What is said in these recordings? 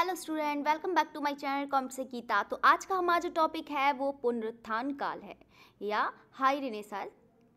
Hello student, welcome back to my channel कॉम से गीता। तो आज का हमारा जो टॉपिक है वो पुनरुत्थान काल है या हाई रेनेसांस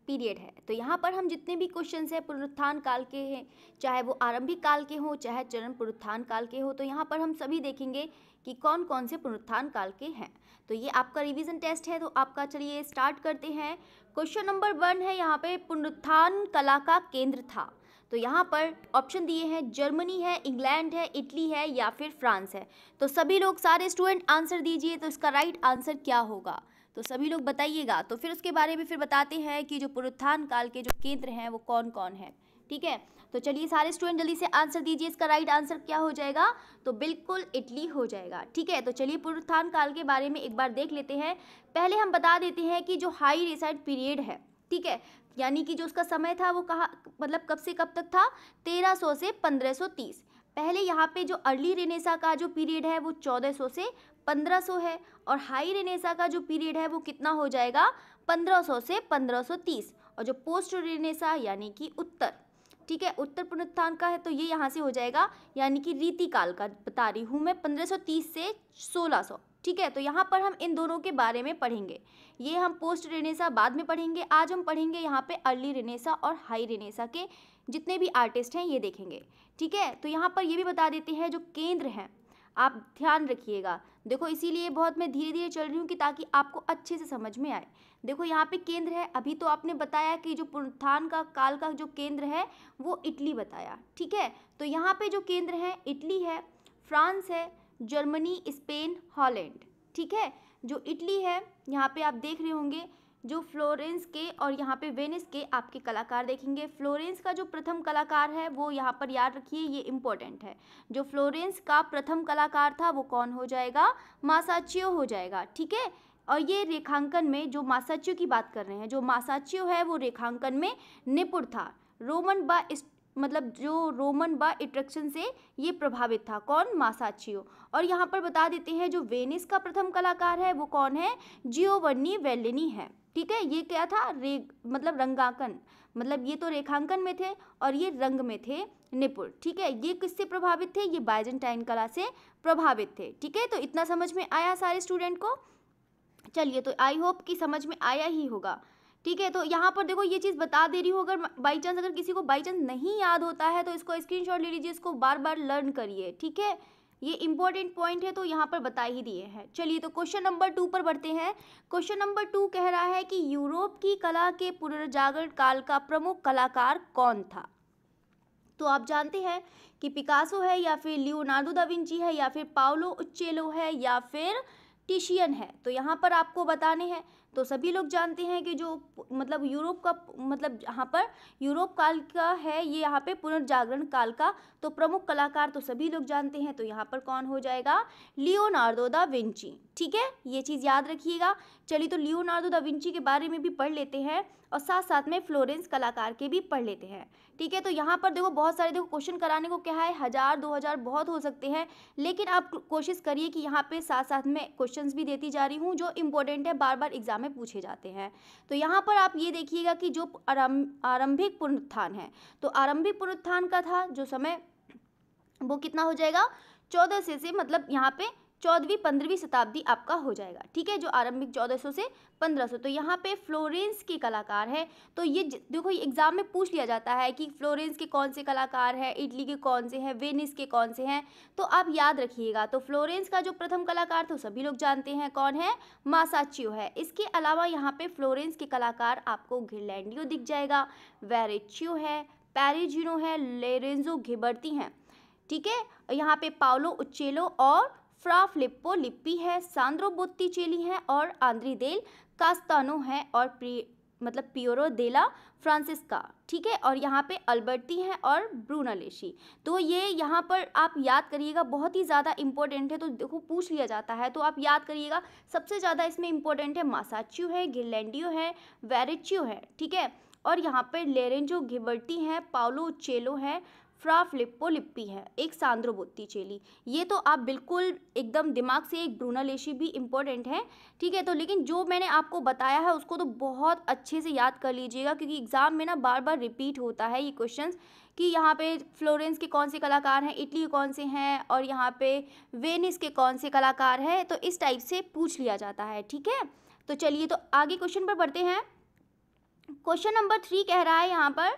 पीरियड है। तो यहाँ पर हम जितने भी क्वेश्चंस हैं पुनरुत्थान काल के हैं, चाहे वो आरंभिक काल के हों चाहे चरण पुनरुत्थान काल के हो, तो यहाँ पर हम सभी देखेंगे कि कौन कौन से पुनरुत्थान काल के हैं। तो ये आपका रिवीजन टेस्ट है, तो आपका चलिए स्टार्ट करते हैं। क्वेश्चन नंबर 1 है यहाँ पे, पुनरुत्थान कला का केंद्र था। तो यहाँ पर ऑप्शन दिए हैं, जर्मनी है, इंग्लैंड है, इटली है या फिर फ्रांस है। तो सभी लोग, सारे स्टूडेंट आंसर दीजिए। तो इसका राइट आंसर क्या होगा, तो सभी लोग बताइएगा। तो फिर उसके बारे में फिर बताते हैं कि जो पुनरुत्थान काल के जो केंद्र हैं वो कौन कौन है। ठीक है, तो चलिए सारे स्टूडेंट जल्दी से आंसर दीजिए। इसका राइट आंसर क्या हो जाएगा, तो बिल्कुल इटली हो जाएगा। ठीक है, तो चलिए पुनरुत्थान काल के बारे में एक बार देख लेते हैं। पहले हम बता देते हैं कि जो हाई रेनेसांस पीरियड है, ठीक है, यानी कि जो उसका समय था वो कहाँ, मतलब कब से कब तक था, 1300 से 1530। पहले यहाँ पे जो अर्ली रेनेसा का जो पीरियड है वो 1400 से 1500 है, और हाई रेनेसा का जो पीरियड है वो कितना हो जाएगा, 1500 से 1530। और जो पोस्ट रेनेसा यानी कि उत्तर, ठीक है, उत्तर पुनरुत्थान का है, तो ये यहाँ से हो जाएगा, यानी कि रीतिकाल का बता रही हूँ मैं, 1530 से 1600। ठीक है, तो यहाँ पर हम इन दोनों के बारे में पढ़ेंगे। ये हम पोस्ट रेनेसा बाद में पढ़ेंगे, आज हम पढ़ेंगे यहाँ पे अर्ली रेनेसा और हाई रेनेसा के जितने भी आर्टिस्ट हैं ये देखेंगे। ठीक है, तो यहाँ पर ये भी बता देते हैं जो केंद्र हैं, आप ध्यान रखिएगा। देखो इसीलिए बहुत मैं धीरे धीरे चल रही हूँ कि ताकि आपको अच्छे से समझ में आए। देखो यहाँ पे केंद्र है, अभी तो आपने बताया कि जो पुनरुत्थान का काल का जो केंद्र है वो इटली बताया। ठीक है, तो यहाँ पे जो केंद्र है इटली है, फ्रांस है, जर्मनी, स्पेन, हॉलैंड। ठीक है, जो इटली है यहाँ पे आप देख रहे होंगे जो फ्लोरेंस के और यहाँ पे वेनिस के आपके कलाकार देखेंगे। फ्लोरेंस का जो प्रथम कलाकार है वो यहाँ पर याद रखिए, ये इम्पोर्टेंट है। जो फ्लोरेंस का प्रथम कलाकार था वो कौन हो जाएगा, मासाचियो हो जाएगा। ठीक है, और ये रेखांकन में जो मासाचियो की बात कर रहे हैं, जो मासाचियो है वो रेखांकन में निपुण था। रोमन बा मतलब जो रोमन बा इट्रक्शन से ये प्रभावित था, कौन, मासाचियो। और यहाँ पर बता देते हैं जो वेनिस का प्रथम कलाकार है वो कौन है, जियोवन्नी बेल्लिनी है। ठीक है, ये क्या था, मतलब रंगांकन, मतलब ये तो रेखांकन में थे और ये रंग में थे निपुण। ठीक है, ये किससे प्रभावित थे, ये बाइजेंटाइन कला से प्रभावित थे। ठीक है, तो इतना समझ में आया सारे स्टूडेंट को। चलिए, तो आई होप कि समझ में आया ही होगा। ठीक है, तो यहाँ पर देखो ये चीज़ बता दे रही हूँ, अगर बाई चांस अगर किसी को बाई चांस नहीं याद होता है तो इसको स्क्रीनशॉट ले लीजिए, इसको बार बार लर्न करिए। ठीक है, ये इंपॉर्टेंट पॉइंट है तो यहाँ पर बता ही दिए हैं। चलिए, तो क्वेश्चन नंबर 2 पर बढ़ते हैं। क्वेश्चन नंबर 2 कह रहा है कि यूरोप की कला के पुनर्जागरण काल का प्रमुख कलाकार कौन था। तो आप जानते हैं कि पिकासो है या फिर लियोनार्डो दा विंची है या फिर पाओलो उच्चेलो है या फिर टिशियन है। तो यहाँ पर आपको बताने हैं, तो सभी लोग जानते हैं कि जो मतलब यूरोप का, मतलब यहाँ पर यूरोप काल का है, ये यहाँ पे पुनर्जागरण काल का तो प्रमुख कलाकार तो सभी लोग जानते हैं, तो यहाँ पर कौन हो जाएगा, लियोनार्डो दा विंची। ठीक है, ये चीज़ याद रखिएगा। चलिए, तो लियोनार्डो दा विंची के बारे में भी पढ़ लेते हैं और साथ साथ में फ्लोरेंस कलाकार के भी पढ़ लेते हैं। ठीक है, तो यहाँ पर देखो बहुत सारे, देखो क्वेश्चन कराने को क्या है, 1000 2000 बहुत हो सकते हैं, लेकिन आप कोशिश करिए कि यहाँ पे साथ साथ में क्वेश्चंस भी देती जा रही हूँ जो इंपॉर्टेंट है, बार बार एग्जाम में पूछे जाते हैं। तो यहाँ पर आप ये देखिएगा कि जो आरंभिक पुनरुत्थान है, तो आरंभिक पुनरुत्थान का था जो समय वो कितना हो जाएगा, 1400 से मतलब यहाँ पे 14वीं 15वीं शताब्दी आपका हो जाएगा। ठीक है, जो आरंभिक 1400 से 1500, तो यहाँ पे फ्लोरेंस के कलाकार है। तो ये देखो ये एग्जाम में पूछ लिया जाता है कि फ्लोरेंस के कौन से कलाकार हैं, इटली के कौन से हैं, वेनिस के कौन से हैं, तो आप याद रखिएगा। तो फ्लोरेंस का जो प्रथम कलाकार तो सभी लोग जानते हैं कौन है, मासाचियो है। इसके अलावा यहाँ पे फ्लोरेंस के कलाकार आपको घिरलैंडियो दिख जाएगा, वेरेचियो है, पेरिजिनो है, लोरेंजो घिबर्ती हैं। ठीक है, यहाँ पे पाओलो उच्चेलो और फ्रा फिलिप्पो लिप्पी है, सांद्रो बोत्तिचेली हैं और आंद्री देल कास्तानो है और पियोरो देला फ्रांसिस्का। ठीक है, और यहाँ पे अल्बर्टी हैं और ब्रूनलेशी। तो ये यहाँ पर आप याद करिएगा, बहुत ही ज़्यादा इंपॉर्टेंट है, तो देखो पूछ लिया जाता है तो आप याद करिएगा। सबसे ज़्यादा इसमें इंपॉर्टेंट है मासाचियो है, घिरलैंडियो है, वेरेचियो है। ठीक है, और यहाँ पे लोरेंजो घिबर्टी हैं, पाओलो उच्चेलो है, फ्रा फिलिप्पो लिप्पी है, एक सांद्रो बोत्तिचेली। ये तो आप बिल्कुल एकदम दिमाग से, एक ब्रूनालेसी भी इम्पोर्टेंट है, ठीक है। तो लेकिन जो मैंने आपको बताया है उसको तो बहुत अच्छे से याद कर लीजिएगा, क्योंकि एग्जाम में ना बार बार रिपीट होता है ये क्वेश्चंस कि यहाँ पे फ्लोरेंस के कौन से कलाकार हैं, इटली के कौन से हैं, और यहाँ पे वेनिस के कौन से कलाकार हैं। तो इस टाइप से पूछ लिया जाता है, ठीक है। तो चलिए तो आगे क्वेश्चन पर बढ़ते हैं। क्वेश्चन नंबर 3 कह रहा है यहाँ पर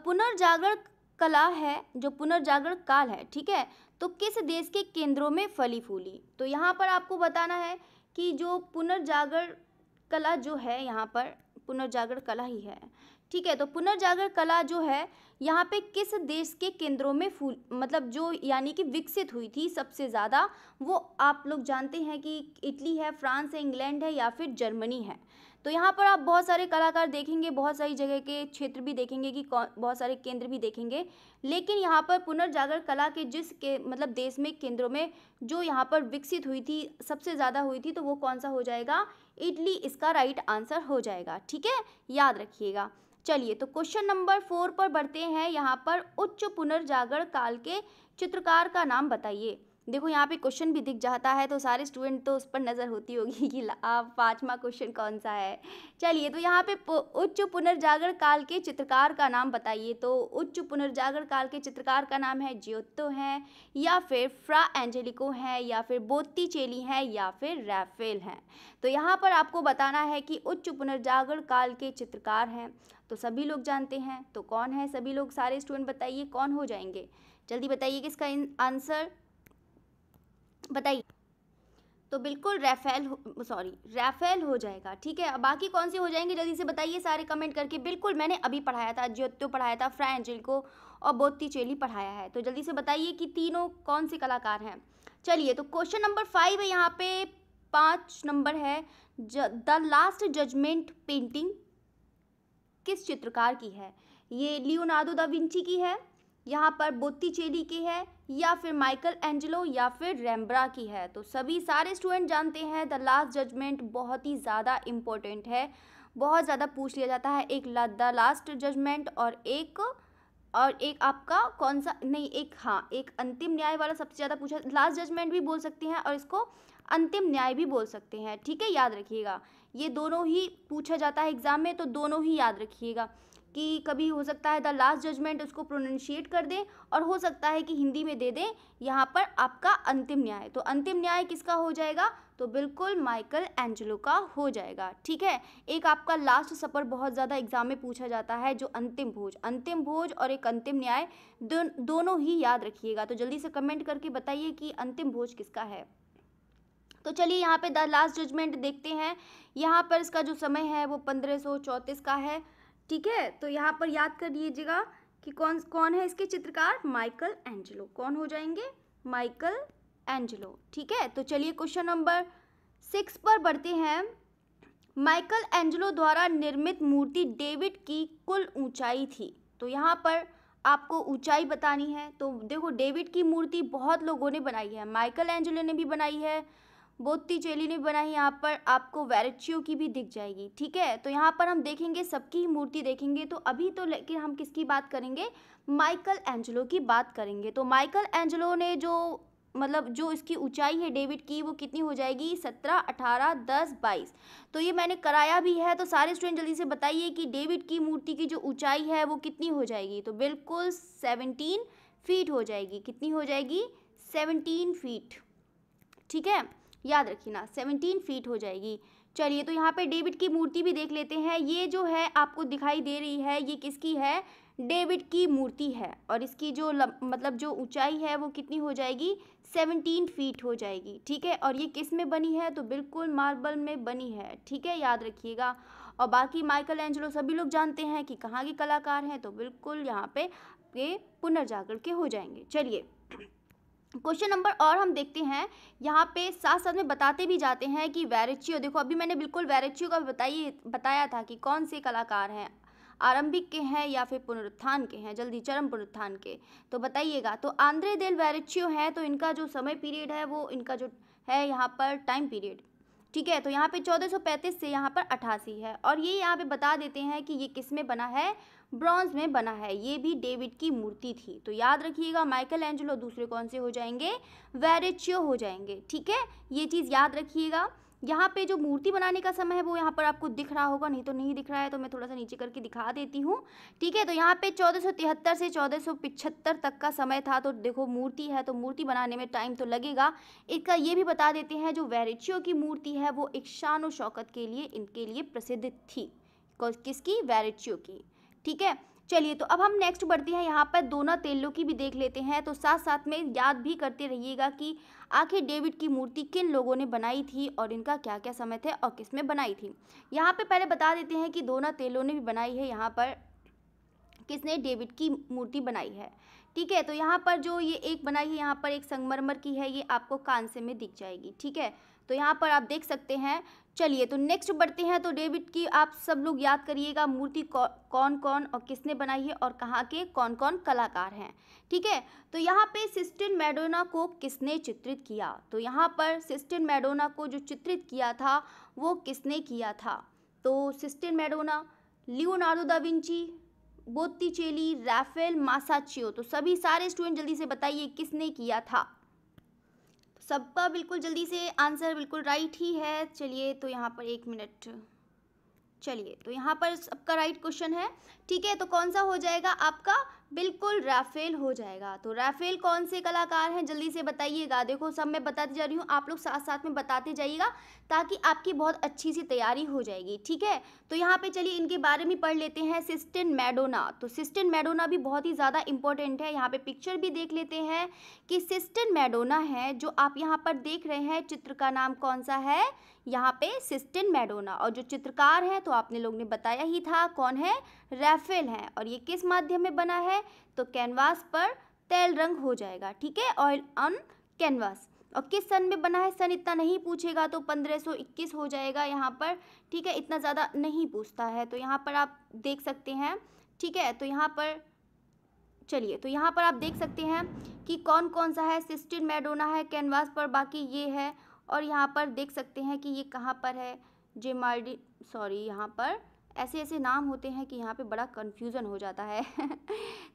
पुनर्जागरण कला है, जो पुनर्जागरण काल है, ठीक है, तो किस देश के केंद्रों में फली फूली। तो यहाँ पर आपको बताना है कि जो पुनर्जागरण कला जो है, यहाँ पर पुनर्जागरण कला ही है, ठीक है। तो पुनर्जागरण कला जो है यहाँ पे किस देश के केंद्रों में फूल, मतलब जो यानी कि विकसित हुई थी सबसे ज़्यादा, वो आप लोग जानते हैं कि इटली है, फ्रांस है, इंग्लैंड है, या फिर जर्मनी है। तो यहाँ पर आप बहुत सारे कलाकार देखेंगे, बहुत सारी जगह के क्षेत्र भी देखेंगे कि बहुत सारे केंद्र भी देखेंगे, लेकिन यहाँ पर पुनर्जागरण कला के के मतलब देश में केंद्रों में जो यहाँ पर विकसित हुई थी, सबसे ज़्यादा हुई थी, तो वो कौन सा हो जाएगा, इटली इसका राइट आंसर हो जाएगा, ठीक है, याद रखिएगा। चलिए तो क्वेश्चन नंबर 4 पर बढ़ते हैं। यहाँ पर उच्च पुनर्जागरण काल के चित्रकार का नाम बताइए। देखो यहाँ पे क्वेश्चन भी दिख जाता है, तो सारे स्टूडेंट तो उस पर नज़र होती होगी कि आप 5वां क्वेश्चन कौन सा है। चलिए तो यहाँ पे उच्च पुनर्जागरण काल के चित्रकार का नाम बताइए। तो उच्च पुनर्जागरण काल के चित्रकार का नाम है जियोत्तो है, या फिर फ्रा एंजेलिको है, या फिर बोत्तिचेली है, या फिर रैफेल है। तो यहाँ पर आपको बताना है कि उच्च पुनर्जागरण काल के चित्रकार हैं, तो सभी लोग जानते हैं, तो कौन है, सभी लोग, सारे स्टूडेंट बताइए कौन हो जाएंगे, जल्दी बताइए किसका आंसर बताइए। तो बिल्कुल रैफेल हो जाएगा, ठीक है। अब बाकी कौन से हो जाएंगे जल्दी से बताइए सारे कमेंट करके। बिल्कुल मैंने अभी पढ़ाया था, जियोत्तो पढ़ाया था, फ्रा एंजेलिको और बोत्तिचेली पढ़ाया है। तो जल्दी से बताइए कि तीनों कौन से कलाकार हैं। चलिए तो क्वेश्चन नंबर 5 है, यहाँ पे 5 नंबर है, द लास्ट जजमेंट पेंटिंग किस चित्रकार की है। ये लियोनार्डो दा विंची की है, यहाँ पर बोत्तिचेली की है, या फिर माइकल एंजेलो, या फिर रेम्ब्रा की है। तो सभी सारे स्टूडेंट जानते हैं द लास्ट जजमेंट बहुत ही ज़्यादा इम्पोर्टेंट है, बहुत ज़्यादा पूछ लिया जाता है। एक द लास्ट जजमेंट और एक आपका कौन सा, नहीं एक, हाँ एक अंतिम न्याय वाला सबसे ज़्यादा पूछा। लास्ट जजमेंट भी बोल सकते हैं और इसको अंतिम न्याय भी बोल सकते हैं, ठीक है, याद रखिएगा। ये दोनों ही पूछा जाता है एग्जाम में, तो दोनों ही याद रखिएगा कि कभी हो सकता है द लास्ट जजमेंट उसको प्रोनाउंशिएट कर दें, और हो सकता है कि हिंदी में दे दें यहाँ पर आपका अंतिम न्याय। तो अंतिम न्याय किसका हो जाएगा, तो बिल्कुल माइकल एंजेलो का हो जाएगा, ठीक है। एक आपका लास्ट सपर बहुत ज़्यादा एग्जाम में पूछा जाता है, जो अंतिम भोज और एक अंतिम न्याय, दोनों ही याद रखिएगा। तो जल्दी से कमेंट करके बताइए कि अंतिम भोज किसका है। तो चलिए यहाँ पे द लास्ट जजमेंट देखते हैं। यहाँ पर इसका जो समय है वो 1534 का है, ठीक है। तो यहाँ पर याद कर लीजिएगा कि कौन कौन है इसके चित्रकार, माइकल एंजेलो। कौन हो जाएंगे, माइकल एंजेलो, ठीक है। तो चलिए क्वेश्चन नंबर 6 पर बढ़ते हैं। माइकल एंजेलो द्वारा निर्मित मूर्ति डेविड की कुल ऊंचाई थी। तो यहाँ पर आपको ऊंचाई बतानी है। तो देखो डेविड की मूर्ति बहुत लोगों ने बनाई है, माइकल एंजेलो ने भी बनाई है, बोत्तिचेली ने बनाई, यहाँ पर आपको वेरेचियो की भी दिख जाएगी, ठीक है। तो यहाँ पर हम देखेंगे सबकी ही मूर्ति देखेंगे। तो अभी तो लेकिन हम किसकी बात करेंगे, माइकल एंजेलो की बात करेंगे। तो माइकल एंजेलो ने जो मतलब जो इसकी ऊंचाई है डेविड की, वो कितनी हो जाएगी, 17, 18, 10, 22। तो ये मैंने कराया भी है। तो सारे स्टूडेंट जल्दी से बताइए कि डेविड की मूर्ति की जो ऊंचाई है वो कितनी हो जाएगी। तो बिल्कुल 17 फीट हो जाएगी। कितनी हो जाएगी, 17 फीट, ठीक है, याद रखिए ना, 17 फीट हो जाएगी। चलिए तो यहाँ पे डेविड की मूर्ति भी देख लेते हैं। ये जो है आपको दिखाई दे रही है, ये किसकी है, डेविड की मूर्ति है, और इसकी जो मतलब जो ऊंचाई है वो कितनी हो जाएगी, 17 फीट हो जाएगी, ठीक है। और ये किस में बनी है, तो बिल्कुल मार्बल में बनी है, ठीक है, याद रखिएगा। और बाकी माइकल एंजेलो सभी लोग जानते हैं कि कहाँ के कलाकार हैं, तो बिल्कुल यहाँ पे ये पुनर्जागरण के हो जाएंगे। चलिए क्वेश्चन नंबर और हम देखते हैं। यहाँ पे साथ साथ में बताते भी जाते हैं कि वेरेचियो, देखो अभी मैंने बिल्कुल वेरेचियो का बताया था कि कौन से कलाकार हैं, आरंभिक के हैं या फिर पुनरुत्थान के हैं, जल्दी चरम पुनरुत्थान के, तो बताइएगा। तो आंद्रे देल वेरेचियो है, तो इनका जो समय पीरियड है वो इनका जो है यहाँ पर टाइम पीरियड ठीक है। तो यहाँ पे 1435 से यहाँ पर 88 है, और ये यहाँ पे बता देते हैं कि ये किस में बना है, ब्रॉन्ज में बना है। ये भी डेविड की मूर्ति थी। तो याद रखिएगा, माइकल एंजेलो दूसरे कौन से हो जाएंगे, वेरेचियो हो जाएंगे। ठीक है, ये चीज़ याद रखिएगा। यहाँ पे जो मूर्ति बनाने का समय है वो यहाँ पर आपको दिख रहा होगा, नहीं तो नहीं दिख रहा है तो मैं थोड़ा सा नीचे करके दिखा देती हूँ। ठीक है, तो यहाँ पे 1473 से 1475 तक का समय था। तो देखो मूर्ति है तो मूर्ति बनाने में टाइम तो लगेगा। इसका ये भी बता देते हैं, जो वेरेचियो की मूर्ति है वो एक शान और शौकत के लिए इनके लिए प्रसिद्ध थी। किसकी, वेरेचियो की। ठीक है, चलिए तो अब हम नेक्स्ट बढ़ते हैं। यहाँ पर डोनातेल्लो की भी देख लेते हैं। तो साथ साथ में याद भी करते रहिएगा कि आखिर डेविड की मूर्ति किन लोगों ने बनाई थी और इनका क्या क्या समय थे और किस में बनाई थी। यहाँ पे पहले बता देते हैं कि डोनातेल्लो ने भी बनाई है। यहाँ पर किसने, डेविड की मूर्ति बनाई है। ठीक है, तो यहाँ पर जो ये एक बनाई है, यहाँ पर एक संगमरमर की है, ये आपको कांसे में दिख जाएगी। ठीक है, तो यहाँ पर आप देख सकते हैं। चलिए तो नेक्स्ट बढ़ते हैं। तो डेविड की आप सब लोग याद करिएगा मूर्ति कौन कौन और किसने बनाई है और कहाँ के कौन कौन कलाकार हैं। ठीक है, तो यहाँ पे सिस्टिन मैडोना को किसने चित्रित किया, तो यहाँ पर सिस्टिन मैडोना को जो चित्रित किया था वो किसने किया था, तो Sistine Madonna, Leonardo da Vinci, Botticelli, Raphael, Masaccio. तो सभी सारे स्टूडेंट जल्दी से बताइए किसने किया था। सबका बिल्कुल जल्दी से आंसर बिल्कुल राइट ही है। चलिए तो यहाँ पर 1 मिनट, चलिए तो यहाँ पर सबका राइट क्वेश्चन है। ठीक है, तो कौन सा हो जाएगा आपका, बिल्कुल राफेल हो जाएगा। तो राफेल कौन से कलाकार हैं, जल्दी से बताइएगा। देखो सब मैं बताती जा रही हूँ, आप लोग साथ साथ में बताते जाइएगा ताकि आपकी बहुत अच्छी सी तैयारी हो जाएगी। ठीक है, तो यहाँ पे चलिए इनके बारे में पढ़ लेते हैं। सिस्टिन मैडोना, तो सिस्टिन मैडोना भी बहुत ही ज़्यादा इंपॉर्टेंट है। यहाँ पे पिक्चर भी देख लेते हैं कि सिस्टिन मैडोना है जो आप यहाँ पर देख रहे हैं। चित्र का नाम कौन सा है, यहाँ पे सिस्टिन मैडोना, और जो चित्रकार है तो आपने लोग ने बताया ही था कौन है, राफेल है। और ये किस माध्यम में बना है, तो कैनवास पर तेल रंग हो जाएगा। ठीक है, ऑयल ऑन कैनवास। और किस सन में बना है, सन इतना नहीं पूछेगा तो 1521 हो जाएगा यहाँ पर। ठीक है, इतना ज़्यादा नहीं पूछता है, तो यहाँ पर आप देख सकते हैं। ठीक है, तो यहाँ पर चलिए तो यहाँ पर आप देख सकते हैं कि कौन कौन सा है, सिस्टिन मैडोना है कैनवास पर, बाकी ये है। और यहाँ पर देख सकते हैं कि ये कहाँ पर है, जेमार्डी, सॉरी यहाँ पर ऐसे ऐसे नाम होते हैं कि यहाँ पे बड़ा कन्फ्यूज़न हो जाता है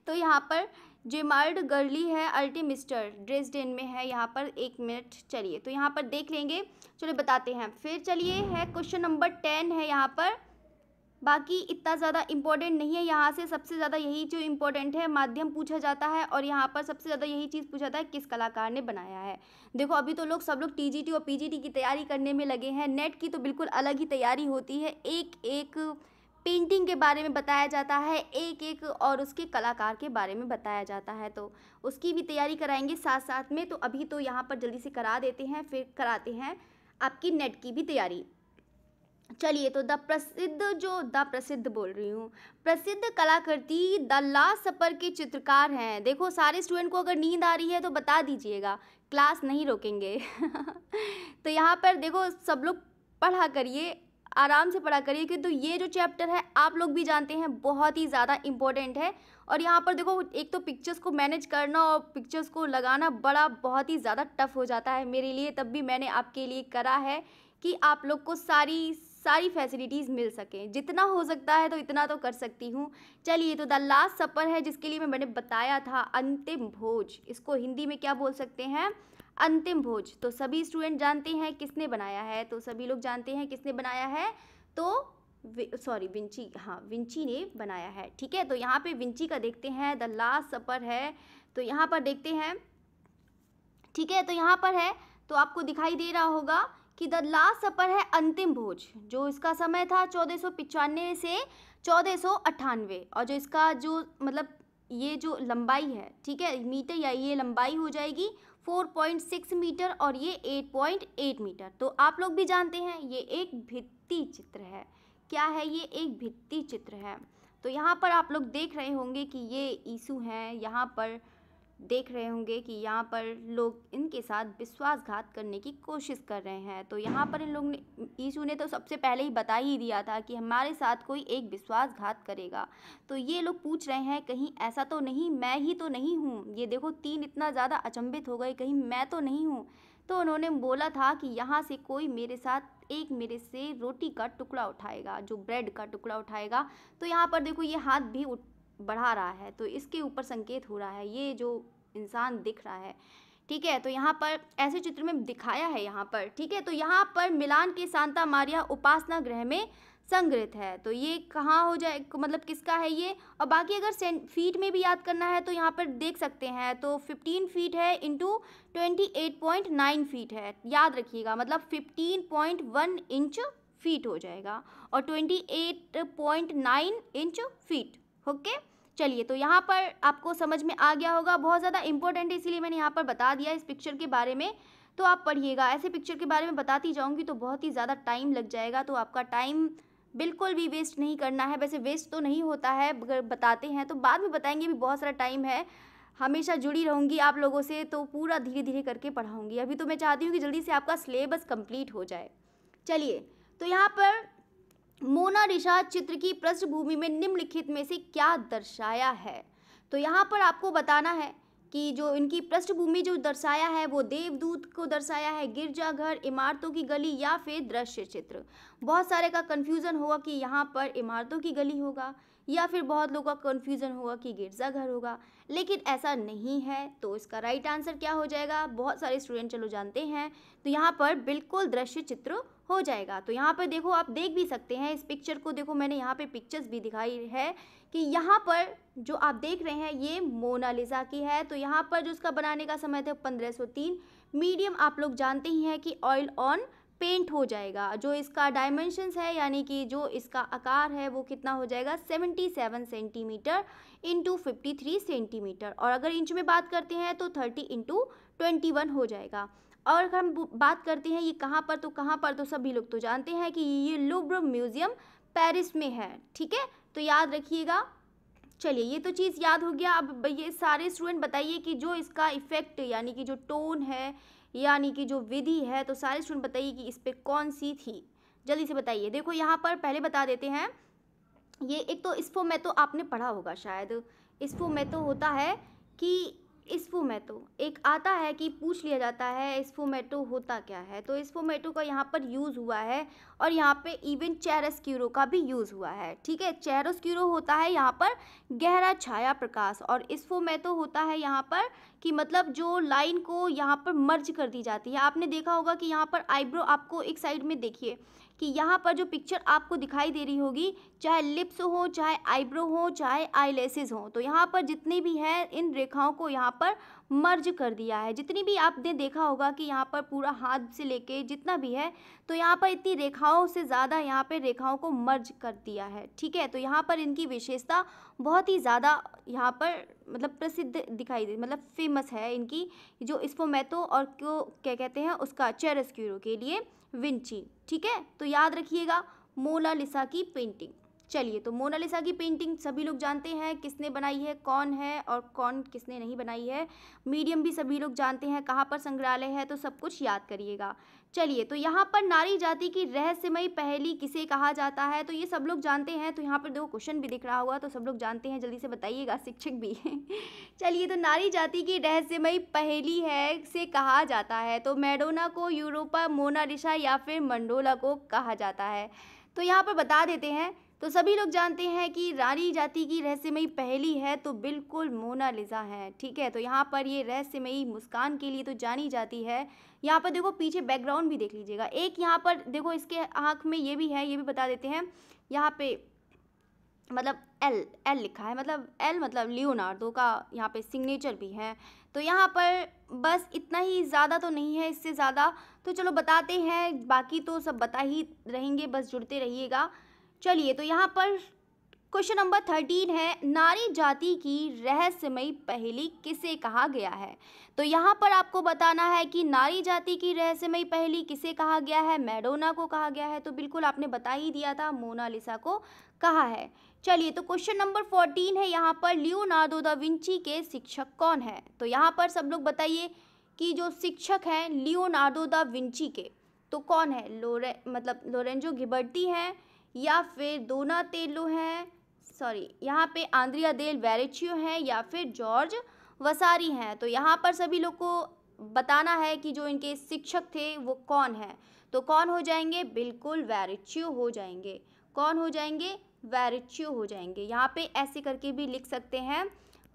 तो यहाँ पर जेमार्ड गर्ली है, अल्टीमिस्टर ड्रेसडेन में है यहाँ पर। 1 मिनट, चलिए तो यहाँ पर देख लेंगे, चलिए बताते हैं फिर। चलिए है क्वेश्चन नंबर 10 है यहाँ पर, बाकी इतना ज़्यादा इम्पोर्टेंट नहीं है। यहाँ से सबसे ज़्यादा यही जो इम्पोर्टेंट है, माध्यम पूछा जाता है, और यहाँ पर सबसे ज़्यादा यही चीज़ पूछा जाता है किस कलाकार ने बनाया है। देखो अभी तो लोग सब लोग टीजीटी और पीजीटी की तैयारी करने में लगे हैं। नेट की तो बिल्कुल अलग ही तैयारी होती है, एक एक पेंटिंग के बारे में बताया जाता है, एक एक और उसके कलाकार के बारे में बताया जाता है, तो उसकी भी तैयारी कराएंगे साथ साथ में। तो अभी तो यहाँ पर जल्दी से करा देते हैं, फिर कराते हैं आपकी नेट की भी तैयारी। चलिए तो प्रसिद्ध बोल रही हूँ, प्रसिद्ध कलाकृति द लास्ट सपर के चित्रकार हैं। देखो सारे स्टूडेंट को अगर नींद आ रही है तो बता दीजिएगा, क्लास नहीं रोकेंगे तो यहाँ पर देखो सब लोग पढ़ा करिए, आराम से पढ़ा करिए, क्योंकि तो ये जो चैप्टर है आप लोग भी जानते हैं बहुत ही ज़्यादा इम्पोर्टेंट है। और यहाँ पर देखो एक तो पिक्चर्स को मैनेज करना और पिक्चर्स को लगाना बहुत ही ज़्यादा टफ हो जाता है मेरे लिए, तब भी मैंने आपके लिए करा है कि आप लोग को सारी फैसिलिटीज़ मिल सकें। जितना हो सकता है तो इतना तो कर सकती हूँ। चलिए तो द लास्ट सपर है, जिसके लिए मैंने बताया था अंतिम भोज, इसको हिंदी में क्या बोल सकते हैं, अंतिम भोज। तो सभी स्टूडेंट जानते हैं किसने बनाया है, तो सभी लोग जानते हैं किसने बनाया है, तो सॉरी विंची, हाँ विंची ने बनाया है। ठीक है, तो यहाँ पे विंची का देखते हैं, द लास्ट सपर है, तो यहाँ पर देखते हैं। ठीक है, तो यहाँ पर है तो आपको दिखाई दे रहा होगा कि द लास्ट सपर है अंतिम भोज, जो इसका समय था 1495 से 1498, और जो इसका जो मतलब ये जो लंबाई है, ठीक है मीटर, या ये लंबाई हो जाएगी 4.6 मीटर और ये 8.8 मीटर। तो आप लोग भी जानते हैं ये एक भित्ति चित्र है। क्या है, ये एक भित्ति चित्र है। तो यहाँ पर आप लोग देख रहे होंगे कि ये यीशु हैं यहाँ पर, देख रहे होंगे कि यहाँ पर लोग इनके साथ विश्वासघात करने की कोशिश कर रहे हैं। तो यहाँ पर इन लोग ने, यीशु ने तो सबसे पहले ही बता ही दिया था कि हमारे साथ कोई एक विश्वासघात करेगा। तो ये लोग पूछ रहे हैं कहीं ऐसा तो नहीं, मैं ही तो नहीं हूँ। ये देखो तीन इतना ज़्यादा अचंभित हो गए, कहीं मैं तो नहीं हूँ। तो उन्होंने बोला था कि यहाँ से कोई मेरे साथ एक मेरे से रोटी का टुकड़ा उठाएगा, जो ब्रेड का टुकड़ा उठाएगा। तो यहाँ पर देखो ये हाथ भी बढ़ा रहा है, तो इसके ऊपर संकेत हो रहा है, ये जो इंसान दिख रहा है, ठीक है। तो यहाँ पर ऐसे चित्र में दिखाया है यहाँ पर, ठीक है। तो यहाँ पर मिलान के सांता मारिया उपासना गृह में संग्रहित है। तो ये कहाँ हो जाए, मतलब किसका है ये। और बाकी अगर फीट में भी याद करना है तो यहाँ पर देख सकते हैं, तो 15 फीट है इंटू 28.9 फीट है, याद रखिएगा, मतलब 15.1 इंच फीट हो जाएगा और 28.9 इंच फीट। ओके, चलिए, तो यहाँ पर आपको समझ में आ गया होगा। बहुत ज़्यादा इंपॉर्टेंट है, इसीलिए मैंने यहाँ पर बता दिया इस पिक्चर के बारे में। तो आप पढ़िएगा, ऐसे पिक्चर के बारे में बताती जाऊँगी तो बहुत ही ज़्यादा टाइम लग जाएगा, तो आपका टाइम बिल्कुल भी वेस्ट नहीं करना है। वैसे वेस्ट तो नहीं होता है, अगर बताते हैं तो बाद में बताएंगे भी, बहुत सारा टाइम है। हमेशा जुड़ी रहूँगी आप लोगों से, तो पूरा धीरे धीरे करके पढ़ाऊँगी। अभी तो मैं चाहती हूँ कि जल्दी से आपका सिलेबस कंप्लीट हो जाए। चलिए, तो यहाँ पर मोनालिसा चित्र की पृष्ठभूमि में निम्नलिखित में से क्या दर्शाया है। तो यहाँ पर आपको बताना है कि जो इनकी पृष्ठभूमि जो दर्शाया है वो देवदूत को दर्शाया है, गिरजाघर, इमारतों की गली या फिर दृश्य चित्र। बहुत सारे का कन्फ्यूज़न होगा कि यहाँ पर इमारतों की गली होगा या फिर बहुत लोगों का कन्फ्यूज़न होगा कि गिरजाघर होगा, लेकिन ऐसा नहीं है। तो इसका राइट आंसर क्या हो जाएगा, बहुत सारे स्टूडेंट चलो जानते हैं, तो यहाँ पर बिल्कुल दृश्य चित्र हो जाएगा। तो यहाँ पर देखो, आप देख भी सकते हैं इस पिक्चर को, देखो मैंने यहाँ पे पिक्चर्स भी दिखाई है कि यहाँ पर जो आप देख रहे हैं ये मोनालिसा की है। तो यहाँ पर जो इसका बनाने का समय था 1503, मीडियम आप लोग जानते ही हैं कि ऑयल ऑन पेंट हो जाएगा। जो इसका डायमेंशंस है, यानी कि जो इसका आकार है वो कितना हो जाएगा, 77 सेंटीमीटर इंटू 53 सेंटीमीटर। और अगर इंच में बात करते हैं तो 30 इंटू 21 हो जाएगा। और अगर हम बात करते हैं ये कहाँ पर, तो कहाँ पर, तो सभी लोग तो जानते हैं कि ये लूव्र म्यूजियम पेरिस में है, ठीक है। तो याद रखिएगा। चलिए, ये तो चीज़ याद हो गया। अब ये सारे स्टूडेंट बताइए कि जो इसका इफेक्ट, यानी कि जो टोन है, यानी कि जो विधि है, तो सारे स्टूडेंट बताइए कि इस पर कौन सी थी, जल्दी से बताइए। देखो यहाँ पर पहले बता देते हैं, ये एक तो स्फुमेतो आपने पढ़ा होगा शायद। स्फुमेतो होता है कि स्फुमेतो एक आता है कि पूछ लिया जाता है स्फुमेतो होता क्या है। तो स्फुमेतो का यहाँ पर यूज़ हुआ है और यहाँ पे इवन चिरोस्क्यूरो का भी यूज़ हुआ है, ठीक है। चिरोस्क्यूरो होता है यहाँ पर गहरा छाया प्रकाश, और स्फुमेतो होता है यहाँ पर कि मतलब जो लाइन को यहाँ पर मर्ज कर दी जाती है। आपने देखा होगा कि यहाँ पर आईब्रो आपको एक साइड में देखिए कि यहाँ पर जो पिक्चर आपको दिखाई दे रही होगी, चाहे लिप्स हो, चाहे आईब्रो हो, चाहे आईलैशेस हो, तो यहाँ पर जितनी भी है इन रेखाओं को यहाँ पर मर्ज कर दिया है। जितनी भी आपने देखा होगा कि यहाँ पर पूरा हाथ से लेके जितना भी है, तो यहाँ पर इतनी रेखाओं से ज़्यादा यहाँ पे रेखाओं को मर्ज कर दिया है, ठीक है। तो यहाँ पर इनकी विशेषता बहुत ही ज़्यादा यहाँ पर मतलब प्रसिद्ध दिखाई दे, मतलब फेमस है इनकी जो स्फुमेतो और क्यों क्या कहते हैं उसका चिरोस्क्यूरो के लिए विंची, ठीक है। तो याद रखिएगा मोनालिसा की पेंटिंग। चलिए, तो मोनालिसा की पेंटिंग सभी लोग जानते हैं किसने बनाई है, कौन है और कौन किसने नहीं बनाई है। मीडियम भी सभी लोग जानते हैं, कहाँ पर संग्रहालय है, तो सब कुछ याद करिएगा। चलिए, तो यहाँ पर नारी जाति की रहस्यमयी पहेली किसे कहा जाता है, तो ये सब लोग जानते हैं। तो यहाँ पर दो क्वेश्चन भी दिख रहा होगा, तो सब लोग जानते हैं, जल्दी से बताइएगा, शिक्षक भी। चलिए, तो नारी जाति की रहस्यमयी पहेली है से कहा जाता है, तो मैडोना को, यूरोपा, मोनालिसा या फिर मंडोला को कहा जाता है। तो यहाँ पर बता देते हैं, तो सभी लोग जानते हैं कि नारी जाति की रहस्यमयी पहेली है तो बिल्कुल मोनालिसा है, ठीक है। तो यहाँ पर ये रहस्यमयी मुस्कान के लिए तो जानी जाती है। यहाँ पर देखो पीछे बैकग्राउंड भी देख लीजिएगा। एक यहाँ पर देखो इसके आँख में ये भी है, ये भी बता देते हैं। यहाँ पे मतलब एल लिखा है, मतलब एल मतलब लियोनार्डो का यहाँ पे सिग्नेचर भी है। तो यहाँ पर बस इतना ही, ज़्यादा तो नहीं है इससे ज़्यादा, तो चलो बताते हैं, बाकी तो सब बता ही रहेंगे, बस जुड़ते रहिएगा। चलिए, तो यहाँ पर क्वेश्चन नंबर 13 है, नारी जाति की रहस्यमयी पहेली किसे कहा गया है। तो यहाँ पर आपको बताना है कि नारी जाति की रहस्यमयी पहेली किसे कहा गया है। मैडोना को कहा गया है, तो बिल्कुल आपने बता ही दिया था, मोनालिसा को कहा है। चलिए, तो क्वेश्चन नंबर 14 है, यहाँ पर लियोनार्डो दा विंची के शिक्षक कौन है। तो यहाँ पर सब लोग बताइए कि जो शिक्षक हैं लियोनार्डो दा विंची के, तो कौन है। लोरेंजो घिबर्टी हैं, या फिर डोनातेलो हैं, यहाँ पे आंद्रिया देल वेरेचियो हैं, या फिर जॉर्ज वसारी हैं। तो यहाँ पर सभी लोग को बताना है कि जो इनके शिक्षक थे वो कौन है। तो कौन हो जाएंगे, बिल्कुल वेरेचियो हो जाएंगे। कौन हो जाएंगे, वेरेचियो हो जाएंगे। यहाँ पे ऐसे करके भी लिख सकते हैं,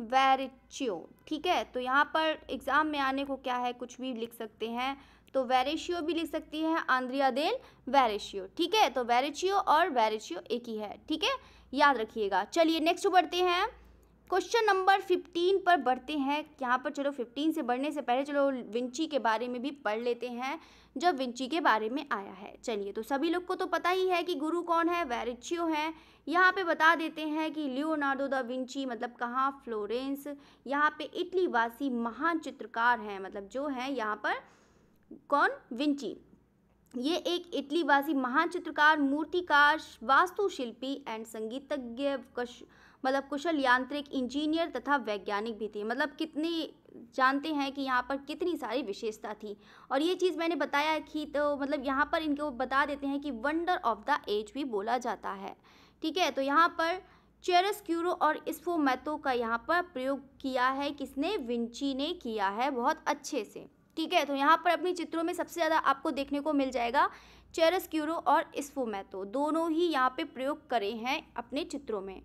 वेरेचियो, ठीक है। तो यहाँ पर एग्ज़ाम में आने को क्या है, कुछ भी लिख सकते हैं, तो वेरेशियो भी लिख सकती है, आंद्रिया देल वेरेशियो, ठीक है। तो वेरेचियो और वेरेचियो एक ही है, ठीक है, याद रखिएगा। चलिए नेक्स्ट बढ़ते हैं, क्वेश्चन नंबर 15 पर बढ़ते हैं। यहाँ पर चलो 15 से बढ़ने से पहले चलो विंची के बारे में भी पढ़ लेते हैं, जब विंची के बारे में आया है। चलिए, तो सभी लोग को तो पता ही है कि गुरु कौन है, वेरेचियो हैं। यहाँ पे बता देते हैं कि लियोनार्डो दा विंची मतलब कहाँ, फ्लोरेंस। यहाँ पे इटली वासी महान चित्रकार हैं, मतलब जो हैं यहाँ पर कौन, विंची। ये एक इटली वासी महान चित्रकार, मूर्तिकार, वास्तुशिल्पी एंड संगीतज्ञ, कुशल यांत्रिक इंजीनियर तथा वैज्ञानिक भी थे। मतलब कितनी जानते हैं कि यहाँ पर कितनी सारी विशेषता थी। और ये चीज़ मैंने बताया कि तो मतलब यहाँ पर इनको बता देते हैं कि वंडर ऑफ द एज भी बोला जाता है, ठीक है। तो यहाँ पर चियरोस्क्यूरो और स्फुमेतो का यहाँ पर प्रयोग किया है, किसने, विंची ने किया है, बहुत अच्छे से, ठीक है। तो यहाँ पर अपने चित्रों में सबसे ज़्यादा आपको देखने को मिल जाएगा चियरोस्क्यूरो और स्फुमेतो, दोनों ही यहाँ पे प्रयोग करे हैं अपने चित्रों में।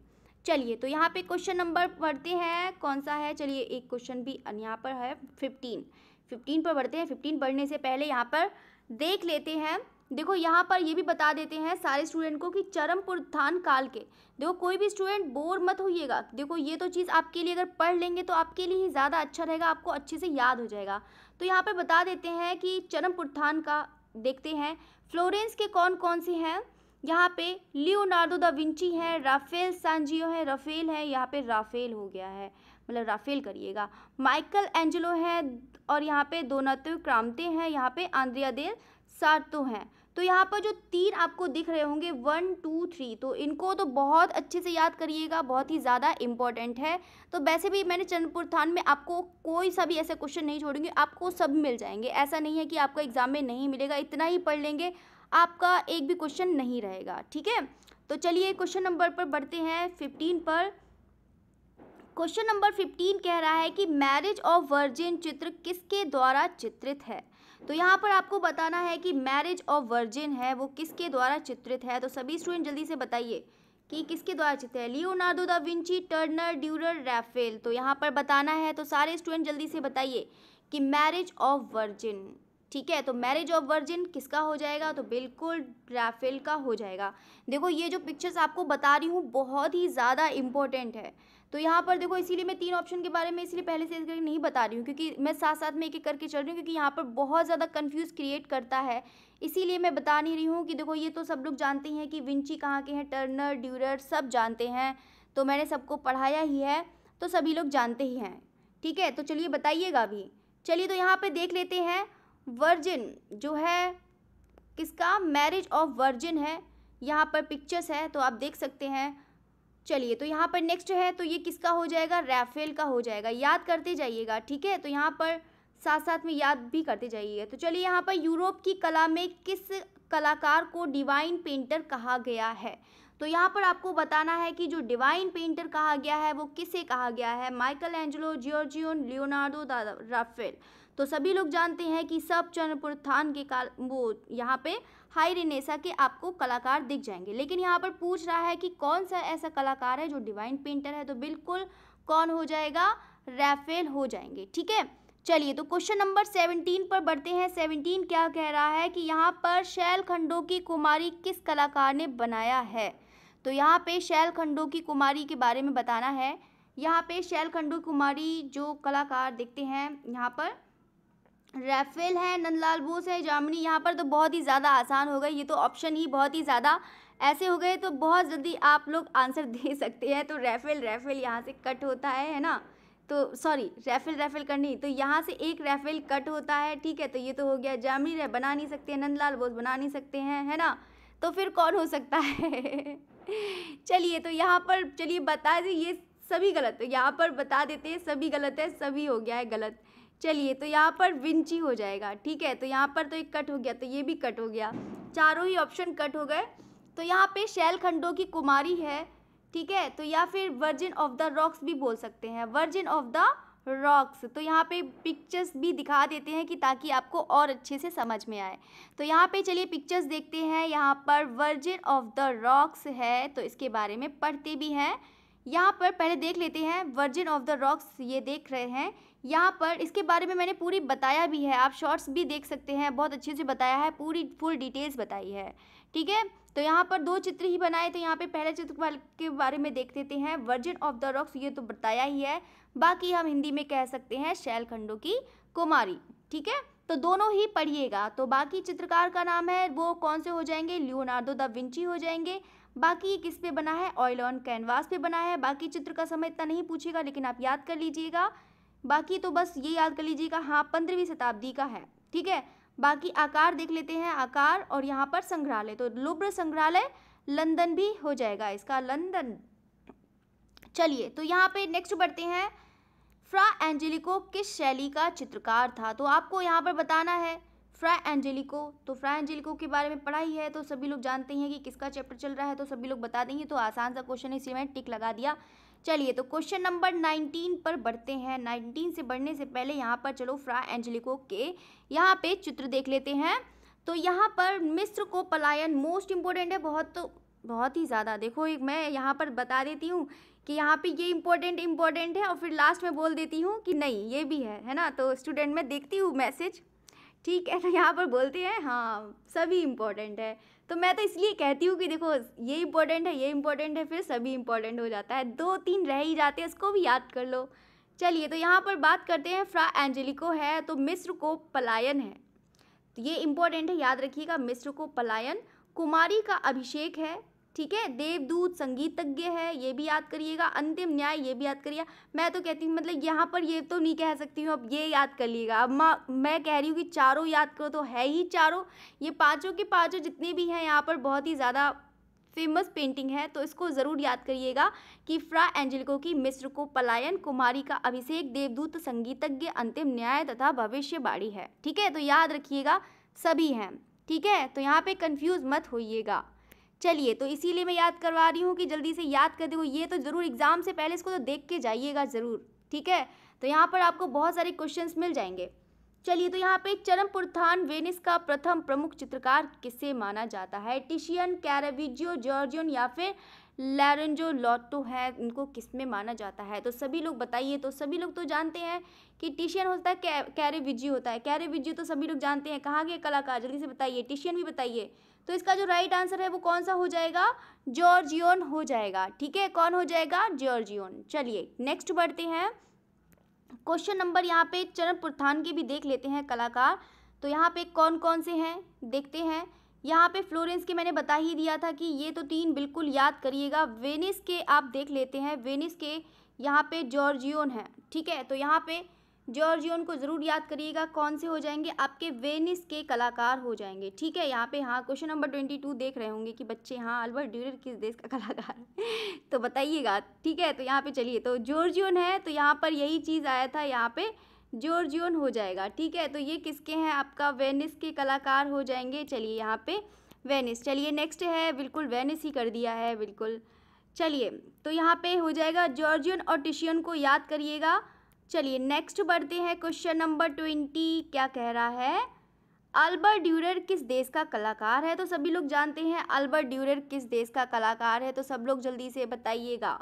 चलिए, तो यहाँ पे क्वेश्चन नंबर पढ़ते हैं, कौन सा है, चलिए एक क्वेश्चन भी यहाँ पर है 15 पर बढ़ते हैं। 15 पढ़ने से पहले यहाँ पर देख लेते हैं, देखो यहाँ पर ये भी बता देते हैं सारे स्टूडेंट को कि चरम पुनरुत्थान काल के, देखो कोई भी स्टूडेंट बोर मत होइएगा। देखो ये तो चीज़ आपके लिए अगर पढ़ लेंगे तो आपके लिए ही ज़्यादा अच्छा रहेगा, आपको अच्छे से याद हो जाएगा। तो यहाँ पर बता देते हैं कि चरम पुनरुत्थान का देखते हैं, फ्लोरेंस के कौन कौन से हैं। यहाँ पे लियोनार्डो दा विंची है, राफेल सांजियो है, राफेल है, यहाँ पे राफेल हो गया है, मतलब राफेल करिएगा, माइकल एंजेलो है, और यहाँ पे दोनातो क्रांते हैं, यहाँ पे आंद्रिया देल सार्तो हैं। तो यहाँ पर जो तीन आपको दिख रहे होंगे 1 2 3, तो इनको तो बहुत अच्छे से याद करिएगा, बहुत ही ज़्यादा इम्पोर्टेंट है। तो वैसे भी मैंने चरम पुनरुत्थान में आपको कोई सा भी ऐसे क्वेश्चन नहीं छोड़ूंगी, आपको सब मिल जाएंगे, ऐसा नहीं है कि आपको एग्जाम में नहीं मिलेगा, इतना ही पढ़ लेंगे आपका एक भी क्वेश्चन नहीं रहेगा, ठीक है। तो चलिए क्वेश्चन नंबर पर बढ़ते हैं 15 पर। क्वेश्चन नंबर 15 कह रहा है कि मैरिज ऑफ वर्जिन चित्र किसके द्वारा चित्रित है। तो यहाँ पर आपको बताना है कि मैरिज ऑफ वर्जिन है वो किसके द्वारा चित्रित है। तो सभी स्टूडेंट जल्दी से बताइए कि किसके द्वारा चित्रित है, Leonardo da Vinci, Turner, Dürer, Rafale. तो यहाँ पर बताना है, तो सारे स्टूडेंट जल्दी से बताइए कि मैरिज ऑफ वर्जिन, ठीक है। तो मैरिज ऑफ वर्जिन किसका हो जाएगा, तो बिल्कुल राफेल का हो जाएगा। देखो ये जो पिक्चर्स आपको बता रही हूँ बहुत ही ज़्यादा इम्पोर्टेंट है। तो यहाँ पर देखो इसीलिए मैं 3 ऑप्शन के बारे में इसलिए पहले से करके नहीं बता रही हूँ, क्योंकि मैं साथ साथ में एक एक करके चल रही हूँ, क्योंकि यहाँ पर बहुत ज़्यादा कंफ्यूज क्रिएट करता है, इसीलिए मैं बता नहीं रही हूँ। कि देखो ये तो सब लोग जानते हैं कि विंची कहाँ के हैं, टर्नर, ड्यूरर सब जानते हैं, तो मैंने सबको पढ़ाया ही है, तो सभी लोग जानते ही हैं, ठीक है। तो चलिए बताइएगा भी। चलिए, तो यहाँ पर देख लेते हैं, वर्जिन जो है किसका, मैरिज ऑफ वर्जिन है, यहाँ पर पिक्चर्स है तो आप देख सकते हैं। चलिए, तो यहाँ पर नेक्स्ट है, तो ये किसका हो जाएगा, राफेल का हो जाएगा, याद करते जाइएगा, ठीक है। तो यहाँ पर साथ साथ में याद भी करते जाइएगा। तो चलिए, यहाँ पर यूरोप की कला में किस कलाकार को डिवाइन पेंटर कहा गया है। तो यहाँ पर आपको बताना है कि जो डिवाइन पेंटर कहा गया है वो किसे कहा गया है, Michelangelo, Giorgio, Leonardo da Raphael. तो सभी लोग जानते हैं कि सब चरम पुनरुत्थान के काल वो यहाँ पे हाई रेनेसा के आपको कलाकार दिख जाएंगे, लेकिन यहाँ पर पूछ रहा है कि कौन सा ऐसा कलाकार है जो डिवाइन पेंटर है, तो बिल्कुल कौन हो जाएगा, राफेल हो जाएंगे, ठीक है। चलिए, तो क्वेश्चन नंबर 17 पर बढ़ते हैं। 17 क्या कह रहा है कि यहाँ पर शैलखंडों की कुमारी किस कलाकार ने बनाया है। तो यहाँ पे शैलखंडों की कुमारी के बारे में बताना है। यहाँ पे शैलखंडों कुमारी जो कलाकार देखते हैं, यहाँ पर राफेल है, नंदलाल बोस है, जामनी। यहाँ पर तो बहुत ही ज़्यादा आसान हो गई, ये तो ऑप्शन ही बहुत ही ज़्यादा ऐसे हो गए तो बहुत जल्दी आप लोग आंसर दे सकते हैं। तो रैफेल रैफेल यहाँ से कट होता है ना, तो सॉरी रैफेल रैफेल करनी, तो यहाँ से एक रैफेल कट होता है, ठीक है। तो ये तो हो गया जामिन है, बना नहीं सकते, नंदलाल बोस बना नहीं सकते हैं, है ना। तो फिर कौन हो सकता है? चलिए तो यहाँ पर चलिए बता दी, ये सभी गलत, तो यहाँ पर बता देते हैं सभी गलत है, सभी हो गया है गलत। चलिए तो यहाँ पर विंची हो जाएगा, ठीक है। तो यहाँ पर तो एक कट हो गया, तो ये भी कट हो गया, चारों ही ऑप्शन कट हो गए। तो यहाँ पे शैल खंडों की कुमारी है, ठीक है। तो या फिर वर्जिन ऑफ द रॉक्स भी बोल सकते हैं, वर्जिन ऑफ द रॉक्स। तो यहाँ पे पिक्चर्स भी दिखा देते हैं कि ताकि आपको और अच्छे से समझ में आए। तो यहाँ पे चलिए पिक्चर्स देखते हैं। यहाँ पर वर्जिन ऑफ द रॉक्स है, तो इसके बारे में पढ़ते भी हैं। यहाँ पर पहले देख लेते हैं वर्जिन ऑफ द रॉक्स, ये देख रहे हैं। यहाँ पर इसके बारे में मैंने पूरी बताया भी है, आप शॉर्ट्स भी देख सकते हैं, बहुत अच्छे से बताया है, पूरी फुल डिटेल्स बताई है, ठीक है। तो यहाँ पर 2 चित्र ही बनाए, तो यहाँ पे पहले चित्र के बारे में देख लेते हैं। वर्जिन ऑफ द रॉक्स ये तो बताया ही है, बाकी हम हिंदी में कह सकते हैं शैल खंडों की कुमारी, ठीक है। तो दोनों ही पढ़िएगा। तो बाकी चित्रकार का नाम है वो कौन से हो जाएंगे, लियोनार्डो दा विंची हो जाएंगे। बाकी किस पे बना है, ऑयल ऑन कैनवास पे बना है। बाकी चित्र का समय इतना नहीं पूछेगा, लेकिन आप याद कर लीजिएगा। बाकी तो बस ये याद कर लीजिएगा, हाँ 15वीं शताब्दी का है, ठीक है। बाकी आकार देख लेते हैं, आकार और यहाँ पर संग्रहालय, तो लुब्र संग्रहालय लंदन भी हो जाएगा इसका, लंदन। चलिए तो यहाँ पे नेक्स्ट बढ़ते हैं। फ्रा एंजेलिको किस शैली का चित्रकार था? तो आपको यहाँ पर बताना है फ्रा एंजेलिको। तो फ्रा एंजेलिको के बारे में पढ़ाई है, तो सभी लोग जानते हैं कि किसका चैप्टर चल रहा है, तो सभी लोग बता देंगे। तो आसान सा क्वेश्चन है, इसलिए मैंने टिक लगा दिया। चलिए तो क्वेश्चन नंबर 19 पर बढ़ते हैं। 19 से बढ़ने से पहले यहाँ पर चलो फ्रा एंजेलिको के यहाँ पे चित्र देख लेते हैं। तो यहाँ पर मिस्र को पलायन मोस्ट इम्पोर्टेंट है, बहुत ही ज़्यादा। देखो एक मैं यहाँ पर बता देती हूँ कि यहाँ पे ये इम्पोर्टेंट है, और फिर लास्ट में बोल देती हूँ कि नहीं ये भी है ना। तो स्टूडेंट मैं देखती हूँ मैसेज, ठीक है। तो यहाँ पर बोलते हैं हाँ सभी इम्पोर्टेंट है, तो मैं तो इसलिए कहती हूँ कि देखो ये इम्पोर्टेंट है, ये इम्पोर्टेंट है, फिर सभी इम्पोर्टेंट हो जाता है, 2-3 रह ही जाते हैं, उसको भी याद कर लो। चलिए तो यहाँ पर बात करते हैं, फ्रा एंजेलिको है तो मिस्र को पलायन है, तो ये इम्पोर्टेंट है, याद रखिएगा। मिस्र को पलायन, कुमारी का अभिषेक है, ठीक है। देवदूत संगीतज्ञ है, ये भी याद करिएगा। अंतिम न्याय ये भी याद करिएगा। मैं तो कहती हूँ मतलब यहाँ पर ये तो नहीं कह सकती हूँ, अब ये याद कर लीजिएगा। अब मैं कह रही हूँ कि चारों याद करो, तो है ही चारों, ये पाँचों के पाँचों जितने भी हैं यहाँ पर बहुत ही ज़्यादा फेमस पेंटिंग है, तो इसको ज़रूर याद करिएगा कि फ्रा एंजेलिको की मिस्र को पलायन, कुमारी का अभिषेक, देवदूत संगीतज्ञ, अंतिम न्याय तथा भविष्यवाणी है, ठीक है। तो याद रखिएगा सभी हैं, ठीक है। तो यहाँ पे कंफ्यूज मत होइएगा। चलिए तो इसीलिए मैं याद करवा रही हूँ कि जल्दी से याद कर दो, ये तो ज़रूर एग्जाम से पहले इसको तो देख के जाइएगा ज़रूर, ठीक है। तो यहाँ पर आपको बहुत सारे क्वेश्चंस मिल जाएंगे। चलिए तो यहाँ पे चरम पुरथान वेनिस का प्रथम प्रमुख चित्रकार किसे माना जाता है? टिशियन, कैराविजियो, जॉर्जियन या फिर लॉरेंजो लॉटो है, इनको किस में माना जाता है? तो सभी लोग बताइए। तो सभी लोग तो जानते हैं कि टिशियन होता है, कैराविजियो होता है। कैराविजियो तो सभी लोग जानते हैं, कहाँ के कलाकार, जल्दी से बताइए। टिशियन भी बताइए। तो इसका जो राइट आंसर है वो कौन सा हो जाएगा? जॉर्जियन हो जाएगा, ठीक है। कौन हो जाएगा? जॉर्जियन। चलिए नेक्स्ट बढ़ते हैं। क्वेश्चन नंबर यहाँ पे चरम पुरथान के भी देख लेते हैं कलाकार। तो यहाँ पे कौन कौन से हैं देखते हैं। यहाँ पे फ्लोरेंस के मैंने बता ही दिया था कि ये तो 3 बिल्कुल याद करिएगा। वेनिस के आप देख लेते हैं, वेनिस के यहाँ पे जॉर्जियन है, ठीक है। तो यहाँ पे जॉर्जियन को ज़रूर याद करिएगा, कौन से हो जाएंगे आपके वेनिस के कलाकार हो जाएंगे, ठीक है। यहाँ पे हाँ क्वेश्चन नंबर 22 देख रहे होंगे कि बच्चे हाँ अल्बर्ट ड्यूरर किस देश का कलाकार है तो बताइएगा, ठीक है। तो यहाँ पे चलिए तो जॉर्जियन है, तो यहाँ पर यही चीज़ आया था, यहाँ पे जॉर्जियन हो जाएगा, ठीक है। तो ये किसके हैं? आपका वेनिस के कलाकार हो जाएंगे। चलिए यहाँ पे वेनिस। चलिए नेक्स्ट है, बिल्कुल वेनिस ही कर दिया है बिल्कुल। चलिए तो यहाँ पे हो जाएगा जॉर्जियन और टिशियन को याद करिएगा। चलिए नेक्स्ट बढ़ते हैं। क्वेश्चन नंबर 20 क्या कह रहा है? अल्बर्ट ड्यूरर किस देश का कलाकार है? तो सभी लोग जानते हैं अल्बर्ट ड्यूरर किस देश का कलाकार है, तो सब लोग जल्दी से बताइएगा।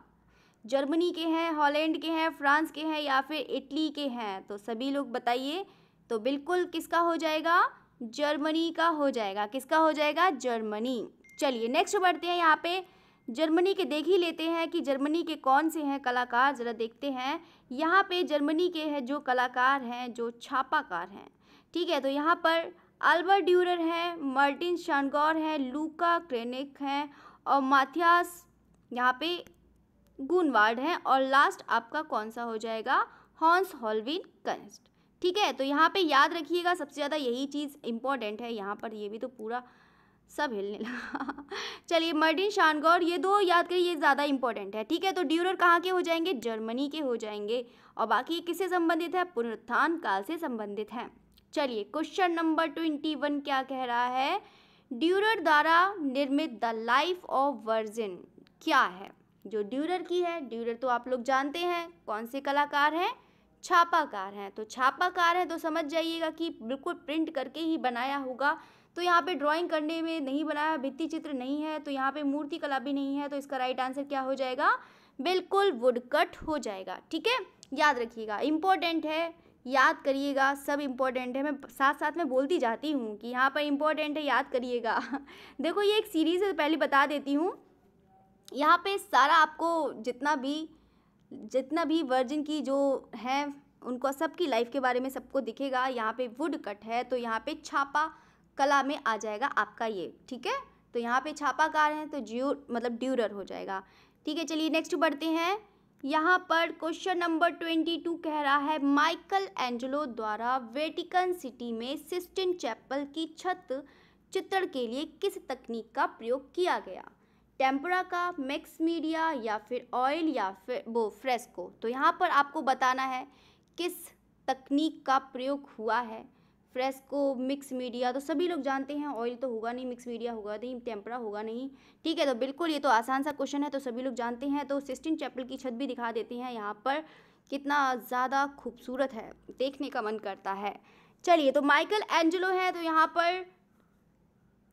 जर्मनी के हैं, हॉलैंड के हैं, फ्रांस के हैं या फिर इटली के हैं? तो सभी लोग बताइए। तो बिल्कुल किसका हो जाएगा? जर्मनी का हो जाएगा। किसका हो जाएगा? जर्मनी। चलिए नेक्स्ट बढ़ते हैं। यहाँ पे जर्मनी के देख ही लेते हैं कि जर्मनी के कौन से हैं कलाकार, ज़रा देखते हैं। यहाँ पे जर्मनी के हैं जो कलाकार हैं, जो छापाकार हैं, ठीक है। तो यहाँ पर अल्बर्ट ड्यूरर हैं, मार्टिन शानगौर हैं, लूका क्रेनिक हैं और माथियास यहाँ पे गुनवार्ड हैं और लास्ट आपका कौन सा हो जाएगा, हॉन्स हॉलविन कनेस्ट। ठीक है, तो यहाँ पे याद रखिएगा सबसे ज़्यादा यही चीज़ इंपॉर्टेंट है। यहाँ पर ये भी तो पूरा सब हिलने लगा चलिए मार्टिन शानगौर, ये दो याद करिए, ये ज़्यादा इंपॉर्टेंट है। ठीक है, तो ड्यूरर कहाँ के हो जाएंगे, जर्मनी के हो जाएंगे और बाकी किससे संबंधित है, पुनरुत्थान काल से संबंधित हैं। चलिए क्वेश्चन नंबर 21 क्या कह रहा है, ड्यूरर द्वारा निर्मित द लाइफ ऑफ वर्जिन क्या है। जो ड्यूरर की है, ड्यूरर तो आप लोग जानते हैं कौन से कलाकार हैं, छापाकार हैं। तो छापाकार है तो समझ जाइएगा कि बिल्कुल प्रिंट करके ही बनाया होगा। तो यहाँ पे ड्राइंग करने में नहीं बनाया, भित्ति चित्र नहीं है, तो यहाँ पे मूर्ति कला भी नहीं है, तो इसका राइट आंसर क्या हो जाएगा, बिल्कुल वुडकट हो जाएगा। ठीक है, याद रखिएगा, इम्पोर्टेंट है, याद करिएगा, सब इम्पोर्टेंट है। मैं साथ साथ में बोलती जाती हूँ कि यहाँ पर इम्पोर्टेंट है, याद करिएगा देखो ये एक सीरीज़ है, पहले बता देती हूँ। यहाँ पे सारा आपको जितना भी वर्जिन की जो है उनको सबकी लाइफ के बारे में सबको दिखेगा। यहाँ पे वुड कट है तो यहाँ पे छापा कला में आ जाएगा आपका ये। ठीक है, तो यहाँ पे छापाकार हैं तो ड्यूरर हो जाएगा। ठीक है, चलिए नेक्स्ट बढ़ते हैं। यहाँ पर क्वेश्चन नंबर 22 कह रहा है, माइकल एंजेलो द्वारा वेटिकन सिटी में सिस्टीन चैपल की छत चित्रण के लिए किस तकनीक का प्रयोग किया गया, टेम्परा का, मिक्स मीडिया या फिर ऑयल या फिर वो फ्रेस्को। तो यहाँ पर आपको बताना है किस तकनीक का प्रयोग हुआ है, फ्रेस्को, मिक्स मीडिया तो सभी लोग जानते हैं, ऑयल तो होगा नहीं, मिक्स मीडिया होगा नहीं, टेम्परा होगा नहीं। ठीक है, तो बिल्कुल ये तो आसान सा क्वेश्चन है, तो सभी लोग जानते हैं। तो सिस्टीन चैपल की छत भी दिखा देते हैं यहाँ पर, कितना ज़्यादा खूबसूरत है, देखने का मन करता है। चलिए, तो माइकल एंजेलो है तो यहाँ पर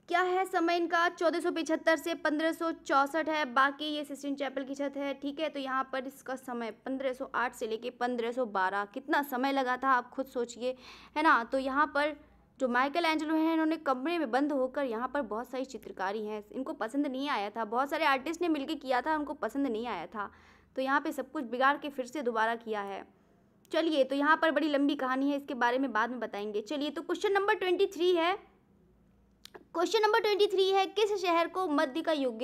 क्या है समय इनका 1475 से 1564 है। बाकी ये सिस्टीन चैपल की छत है। ठीक है, तो यहाँ पर इसका समय 1508 से लेके 1512, कितना समय लगा था आप खुद सोचिए, है ना। तो यहाँ पर जो माइकल एंजेलो हैं इन्होंने कमरे में बंद होकर यहाँ पर बहुत सारी चित्रकारी हैं, इनको पसंद नहीं आया था, बहुत सारे आर्टिस्ट ने मिलकर किया था, उनको पसंद नहीं आया था, तो यहाँ पर सब कुछ बिगाड़ के फिर से दोबारा किया है। चलिए, तो यहाँ पर बड़ी लंबी कहानी है, इसके बारे में बाद में बताएंगे। चलिए, तो क्वेश्चन नंबर 23 है, क्वेश्चन नंबर 23 है, किस शहर को मध्य का युग,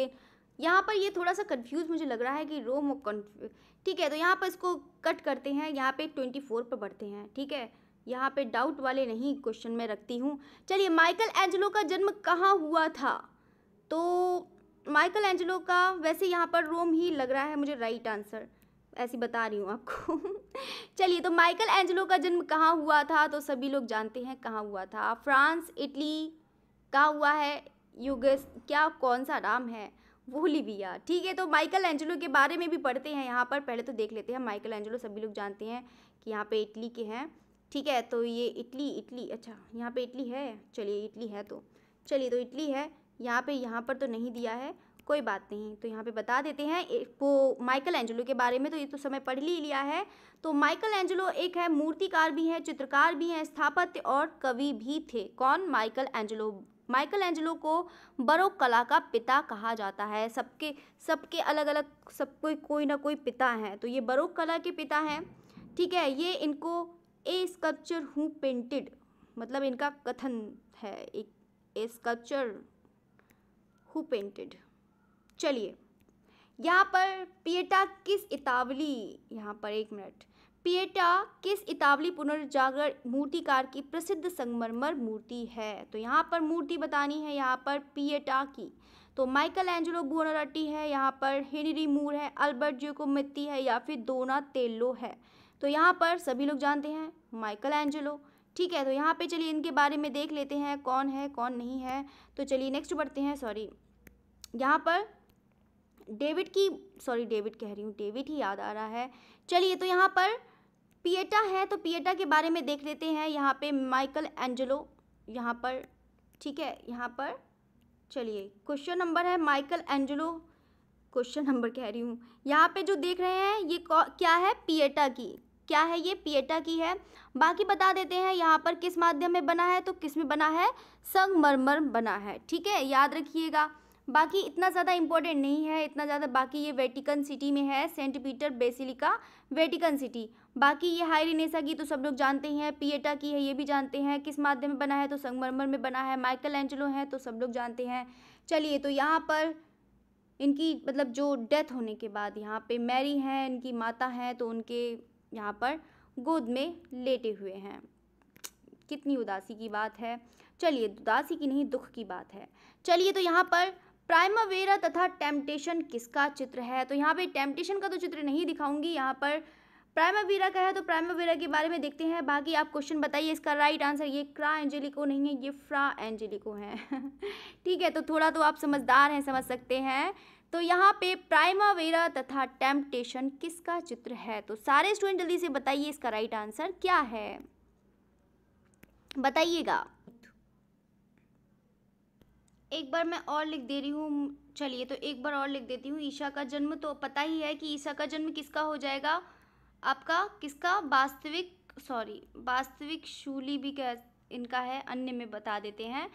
यहाँ पर ये थोड़ा सा कंफ्यूज मुझे लग रहा है कि रोम कन्फ्यूज। ठीक है, तो यहाँ पर इसको कट करते हैं, यहाँ पे 24 पर बढ़ते हैं। ठीक है, यहाँ पे डाउट वाले नहीं क्वेश्चन में रखती हूँ। चलिए, माइकल एंजेलो का जन्म कहाँ हुआ था, तो माइकल एंजेलो का वैसे यहाँ पर रोम ही लग रहा है मुझे राइट आंसर, ऐसी बता रही हूँ आपको चलिए, तो माइकल एंजेलो का जन्म कहाँ हुआ था, तो सभी लोग जानते हैं कहाँ हुआ था, फ्रांस, इटली, कहाँ हुआ है, युगस क्या कौन सा नाम है, बोलिविया। ठीक है, तो माइकल एंजेलो के बारे में भी पढ़ते हैं यहाँ पर, पहले तो देख लेते हैं। माइकल एंजेलो सभी लोग जानते हैं कि यहाँ पे इटली के हैं। ठीक है, तो ये इटली अच्छा यहाँ पे इटली है, चलिए इटली है तो चलिए, तो इटली है यहाँ पर तो नहीं दिया है, कोई बात नहीं, तो यहाँ पे बता देते हैं वो माइकल एंजेलो के बारे में, तो ये तो समय पढ़ ही लिया है। तो माइकल एंजेलो एक है मूर्तिकार भी हैं, चित्रकार भी हैं, स्थापत्य और कवि भी थे। कौन, माइकल एंजेलो। माइकल एंजेलो को बरोक कला का पिता कहा जाता है। सबके अलग अलग सबको कोई ना कोई पिता हैं, तो ये बरोक कला के पिता हैं। ठीक है, ये इनको ए स्कल्पचर हु पेंटेड, मतलब इनका कथन है, एक ए स्कल्पचर हु पेंटेड। चलिए, यहाँ पर पिएटा किस इतावली, यहाँ पर एक मिनट, पिएटा किस इतावली पुनर्जागर मूर्तिकार की प्रसिद्ध संगमरमर मूर्ति है, तो यहाँ पर मूर्ति बतानी है यहाँ पर पिएटा की। तो माइकल एंजेलो बुओनारोटी है, यहाँ पर हेनरी मूर है, अल्बर्ट जियोकोमेत्ती है या फिर डोनातेल्लो है। तो यहाँ पर सभी लोग जानते हैं माइकल एंजेलो। ठीक है, तो यहाँ पे चलिए इनके बारे में देख लेते हैं कौन है कौन नहीं है। तो चलिए नेक्स्ट बढ़ते हैं। यहाँ पर डेविड ही याद आ रहा है। चलिए, तो यहाँ पर पिएटा है, तो पिएटा के बारे में देख लेते हैं। यहाँ पे माइकल एंजेलो यहाँ पर, ठीक है, यहाँ पर चलिए क्वेश्चन नंबर है माइकल एंजेलो, क्वेश्चन नंबर कह रही हूँ, यहाँ पे जो देख रहे हैं ये क्या है, पिएटा की, क्या है ये, पिएटा की है। बाकी बता देते हैं यहाँ पर किस माध्यम में बना है, तो किस में बना है, संगमरमर बना है। ठीक है, याद रखिएगा। बाकी इतना ज़्यादा इम्पोर्टेंट नहीं है, इतना ज़्यादा। बाकी ये वेटिकन सिटी में है, Saint Peter Basilica Vatican City. बाकी ये हाइरेनेसा की तो सब लोग जानते ही हैं, पिएटा की है ये भी जानते हैं, किस माध्यम में बना है तो संगमरमर में बना है, माइकल एंजेलो है तो सब लोग जानते हैं। चलिए, तो यहाँ पर इनकी मतलब जो डेथ होने के बाद यहाँ पे मैरी हैं, इनकी माता हैं, तो उनके यहाँ पर गोद में लेटे हुए हैं। कितनी उदासी की बात है। चलिए, उदासी की नहीं, दुख की बात है। चलिए, तो यहाँ पर प्राइमावेरा तथा टेम्पटेशन किसका चित्र है? तो यहाँ पे टेम्पटेशन का तो चित्र नहीं दिखाऊंगी, यहाँ पर प्राइमावेरा का है, तो प्राइमावेरा के बारे में देखते हैं। बाकी आप क्वेश्चन बताइए, इसका राइट आंसर ये क्रा एंजेलिको नहीं है, ये फ्रा एंजेलिको है। ठीक है, तो थोड़ा तो आप समझदार हैं, समझ सकते हैं। तो यहाँ पे प्राइमावेरा तथा टेम्पटेशन किसका चित्र है? तो सारे स्टूडेंट जल्दी से बताइए इसका राइट आंसर क्या है, बताइएगा। एक बार मैं और लिख दे रही हूँ। चलिए, तो एक बार और लिख देती हूँ। ईशा का जन्म तो पता ही है कि ईशा का जन्म किसका हो जाएगा आपका, किसका वास्तविक शूली भी क्या इनका है, अन्य में बता देते हैं।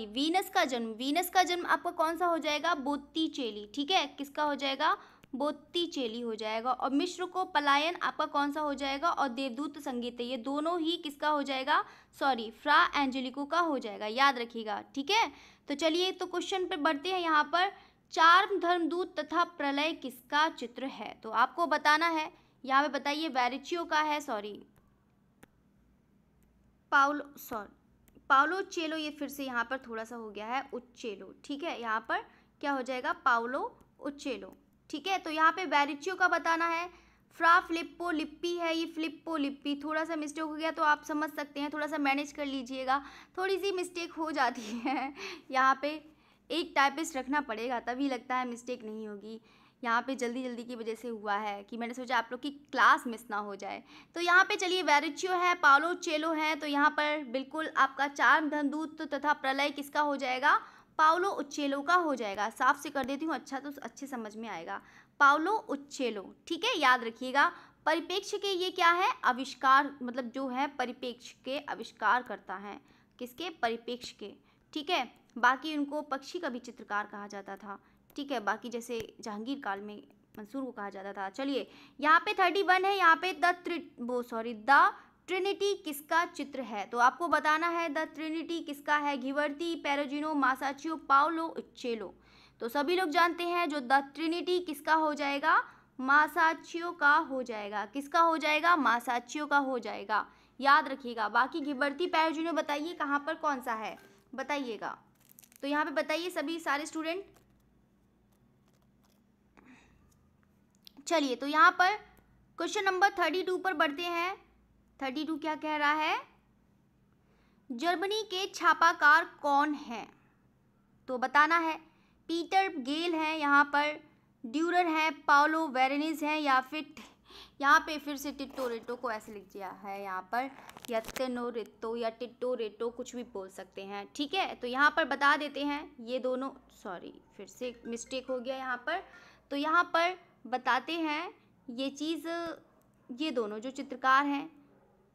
वीनस का जन्म आपका कौन सा हो जाएगा? बोत्तीचेली। ठीक है, किसका हो जाएगा? बोत्तीचेली हो जाएगा। और मिश्र को पलायन आपका कौन सा हो जाएगा? और देवदूत संगीत, ये दोनों ही किसका हो जाएगा? फ्रा एंजेलिको का हो जाएगा, याद रखिएगा। ठीक है, तो चलिए, तो क्वेश्चन पे बढ़ते हैं। यहाँ पर चार्म, धर्मदूत तथा प्रलय किसका चित्र है? तो आपको बताना है। यहाँ पे बताइए, वेरिचियो का है, पाउलो चेलो, ये फिर से यहाँ पर थोड़ा सा हो गया है उच्चेलो। ठीक है, यहाँ पर क्या हो जाएगा? पाउलो उच्चेलो। ठीक है, तो यहाँ पे वेरिचियो का बताना है। फ्रा फिलिप्पो लिप्पी है, ये फिलिप्पो लिप्पी, थोड़ा सा मिस्टेक हो गया तो आप समझ सकते हैं, थोड़ा सा मैनेज कर लीजिएगा, थोड़ी सी मिस्टेक हो जाती है। यहाँ पे एक टाइपिस्ट रखना पड़ेगा, तभी लगता है मिस्टेक नहीं होगी। यहाँ पे जल्दी की वजह से हुआ है कि मैंने सोचा आप लोग की क्लास मिस ना हो जाए। तो यहाँ पे चलिए, वेरिचियो है, पाउलो चेलो है, तो यहाँ पर बिल्कुल आपका चार्म, धर्मदूत तथा प्रलय किसका हो जाएगा? पाउलो उच्चेलो का हो जाएगा। साफ से कर देती हूँ, अच्छा तो अच्छे समझ में आएगा। पाउलो उच्चेलो। ठीक है, याद रखिएगा। परिप्रेक्ष्य के ये क्या है? आविष्कार, मतलब जो है परिप्रेक्ष्य के आविष्कार करता है, किसके? परिप्रेक्ष्य के। ठीक है, बाकी उनको पक्षी का भी चित्रकार कहा जाता था। ठीक है, बाकी जैसे जहांगीर काल में मंसूर को कहा जाता था। चलिए, यहाँ पे 31 है, यहाँ पे द ट्रिनिटी किसका चित्र है? तो आपको बताना है द ट्रिनिटी किसका है। घिवर्ती, पेरोजिनो, मासाचियो, पाउलो उच्चेलो। तो सभी लोग जानते हैं जो द ट्रिनिटी किसका हो जाएगा? मासाचियो का हो जाएगा। किसका हो जाएगा? मासाचियो का हो जाएगा, याद रखिएगा। बाकी घिवर्ती, पेरोजिनो बताइए कहाँ पर कौन सा है, बताइएगा। तो यहाँ पे बताइए सभी सारे स्टूडेंट। चलिए, तो यहाँ पर क्वेश्चन नंबर 32 पर बढ़ते हैं। 32 क्या कह रहा है? जर्मनी के छापाकार कौन है? तो बताना है। पीटर गेल है, यहाँ पर ड्यूरर है, पाउलो वेरेनिस है, या फिर यहाँ पे फिर से टिट्टो रेटो को ऐसे लिख दिया है यहाँ पर, या तेनोरेटो या टिट्टो रेटो, कुछ भी बोल सकते हैं। ठीक है, तो यहाँ पर बता देते हैं ये दोनों, फिर से मिस्टेक हो गया यहाँ पर। तो यहाँ पर बताते हैं ये चीज़, ये दोनों जो चित्रकार हैं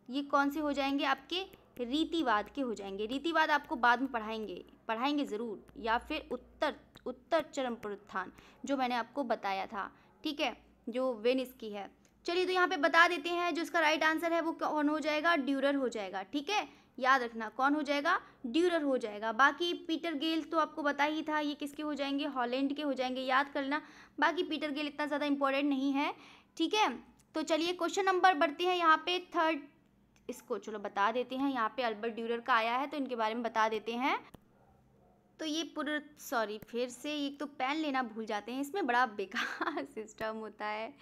ये कौन से हो जाएंगे? आपके रीतिवाद के हो जाएंगे। रीतिवाद आपको बाद में पढ़ाएंगे ज़रूर, या फिर उत्तर चरम पुनरुत्थान जो मैंने आपको बताया था। ठीक है, जो वेनिस की है। चलिए, तो यहाँ पे बता देते हैं जो इसका राइट आंसर है वो कौन हो जाएगा? ड्यूरर हो जाएगा। ठीक है, याद रखना कौन हो जाएगा? ड्यूरर हो जाएगा। बाकी पीटर गेल तो आपको पता ही था, ये किसके हो जाएंगे? हॉलैंड के हो जाएंगे, याद करना। बाकी पीटर गेल इतना ज़्यादा इंपॉर्टेंट नहीं है। ठीक है, तो चलिए क्वेश्चन नंबर बढ़ते हैं। यहाँ पे 3rd, इसको चलो बता देते हैं। यहाँ पे अल्बर्ट ड्यूरर का आया है तो इनके बारे में बता देते हैं। तो ये फिर से एक तो पेन लेना भूल जाते हैं, इसमें बड़ा बेकार सिस्टम होता है।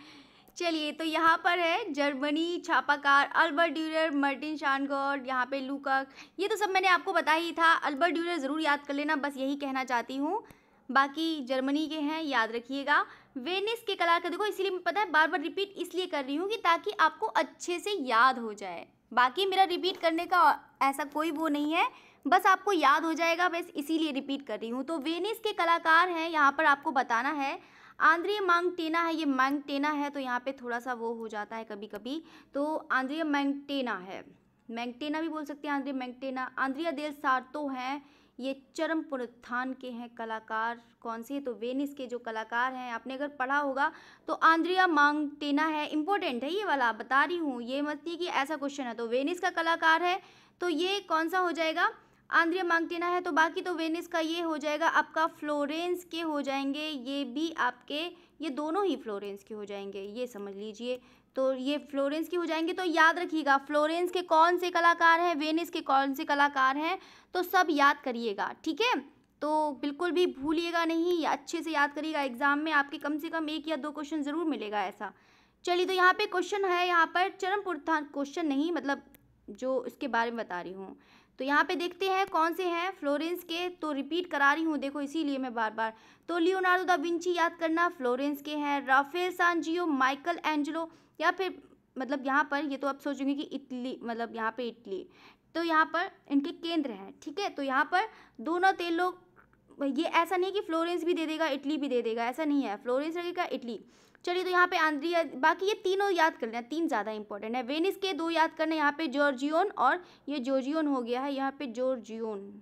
चलिए, तो यहाँ पर है जर्मनी छापाकार अल्बर्ट ड्यूरर, मार्टिन शानगॉर्ड, यहाँ पे लूका, ये तो सब मैंने आपको बताया ही था। अल्बर्ट ड्यूरर ज़रूर याद कर लेना, बस यही कहना चाहती हूँ। बाकी जर्मनी के हैं, याद रखिएगा। वेनिस के कलाकार, देखो इसीलिए मैं पता है बार बार रिपीट इसलिए कर रही हूँ कि ताकि आपको अच्छे से याद हो जाए। बाकी मेरा रिपीट करने का ऐसा कोई वो नहीं है, बस आपको याद हो जाएगा, बस इसीलिए रिपीट कर रही हूँ। तो वेनिस के कलाकार हैं, यहाँ पर आपको बताना है। आंद्रिया मांगटेना है, ये मांगटेना है तो यहाँ पे थोड़ा सा वो हो जाता है कभी कभी, तो आंद्रिया मांगटेना है, मैंगटेना भी बोल सकते हैं, आंद्रिया मांगटेना। आंद्रिया देल सार्तो हैं, ये चरम पुनरुत्थान के हैं कलाकार कौन से? तो वेनिस के जो कलाकार हैं, आपने अगर पढ़ा होगा तो आंद्रिया मांगटेना है, इंपॉर्टेंट है ये वाला, बता रही हूँ, ये मत नहीं कि ऐसा क्वेश्चन है। तो वेनिस का कलाकार है, तो ये कौन सा हो जाएगा? आंद्रिया मांगटेना है। तो बाकी तो वेनिस का ये हो जाएगा आपका, फ्लोरेंस के हो जाएंगे ये भी आपके, ये दोनों ही फ्लोरेंस के हो जाएंगे, ये समझ लीजिए। तो ये फ्लोरेंस के हो जाएंगे। तो याद रखिएगा फ्लोरेंस के कौन से कलाकार हैं, वेनिस के कौन से कलाकार हैं, तो सब याद करिएगा, ठीक है। तो बिल्कुल भी भूलिएगा नहीं, या अच्छे से याद करिएगा, एग्जाम में आपके कम से कम 1 या 2 क्वेश्चन जरूर मिलेगा ऐसा। चलिए, तो यहाँ पे क्वेश्चन है, यहाँ पर चरम पुनरुत्थान, क्वेश्चन नहीं मतलब जो इसके बारे में बता रही हूँ। तो यहाँ पे देखते हैं कौन से हैं फ्लोरेंस के, तो रिपीट करा रही हूँ देखो, इसीलिए मैं बार बार। तो लियोनार्डो दा विंची याद करना, फ्लोरेंस के हैं। राफेल सांजियो, माइकल एंजेलो, या फिर मतलब यहाँ पर ये तो आप सोचेंगे कि इटली, मतलब यहाँ पे इटली, तो यहाँ पर इनके केंद्र हैं, ठीक है। तो यहाँ पर डोनातेलो, ये ऐसा नहीं कि फ्लोरेंस भी दे देगा इटली भी दे देगा, ऐसा नहीं है, फ्लोरेंस लगेगा इटली। चलिए, तो यहाँ पे आंद्रिया, बाकी ये तीनों याद कर लेना, 3 ज़्यादा इंपॉर्टेंट है। वेनिस के 2 याद करना, यहाँ पे जॉर्जियोन और ये जॉर्जियोन हो गया है, यहाँ पे जॉर्जियोन,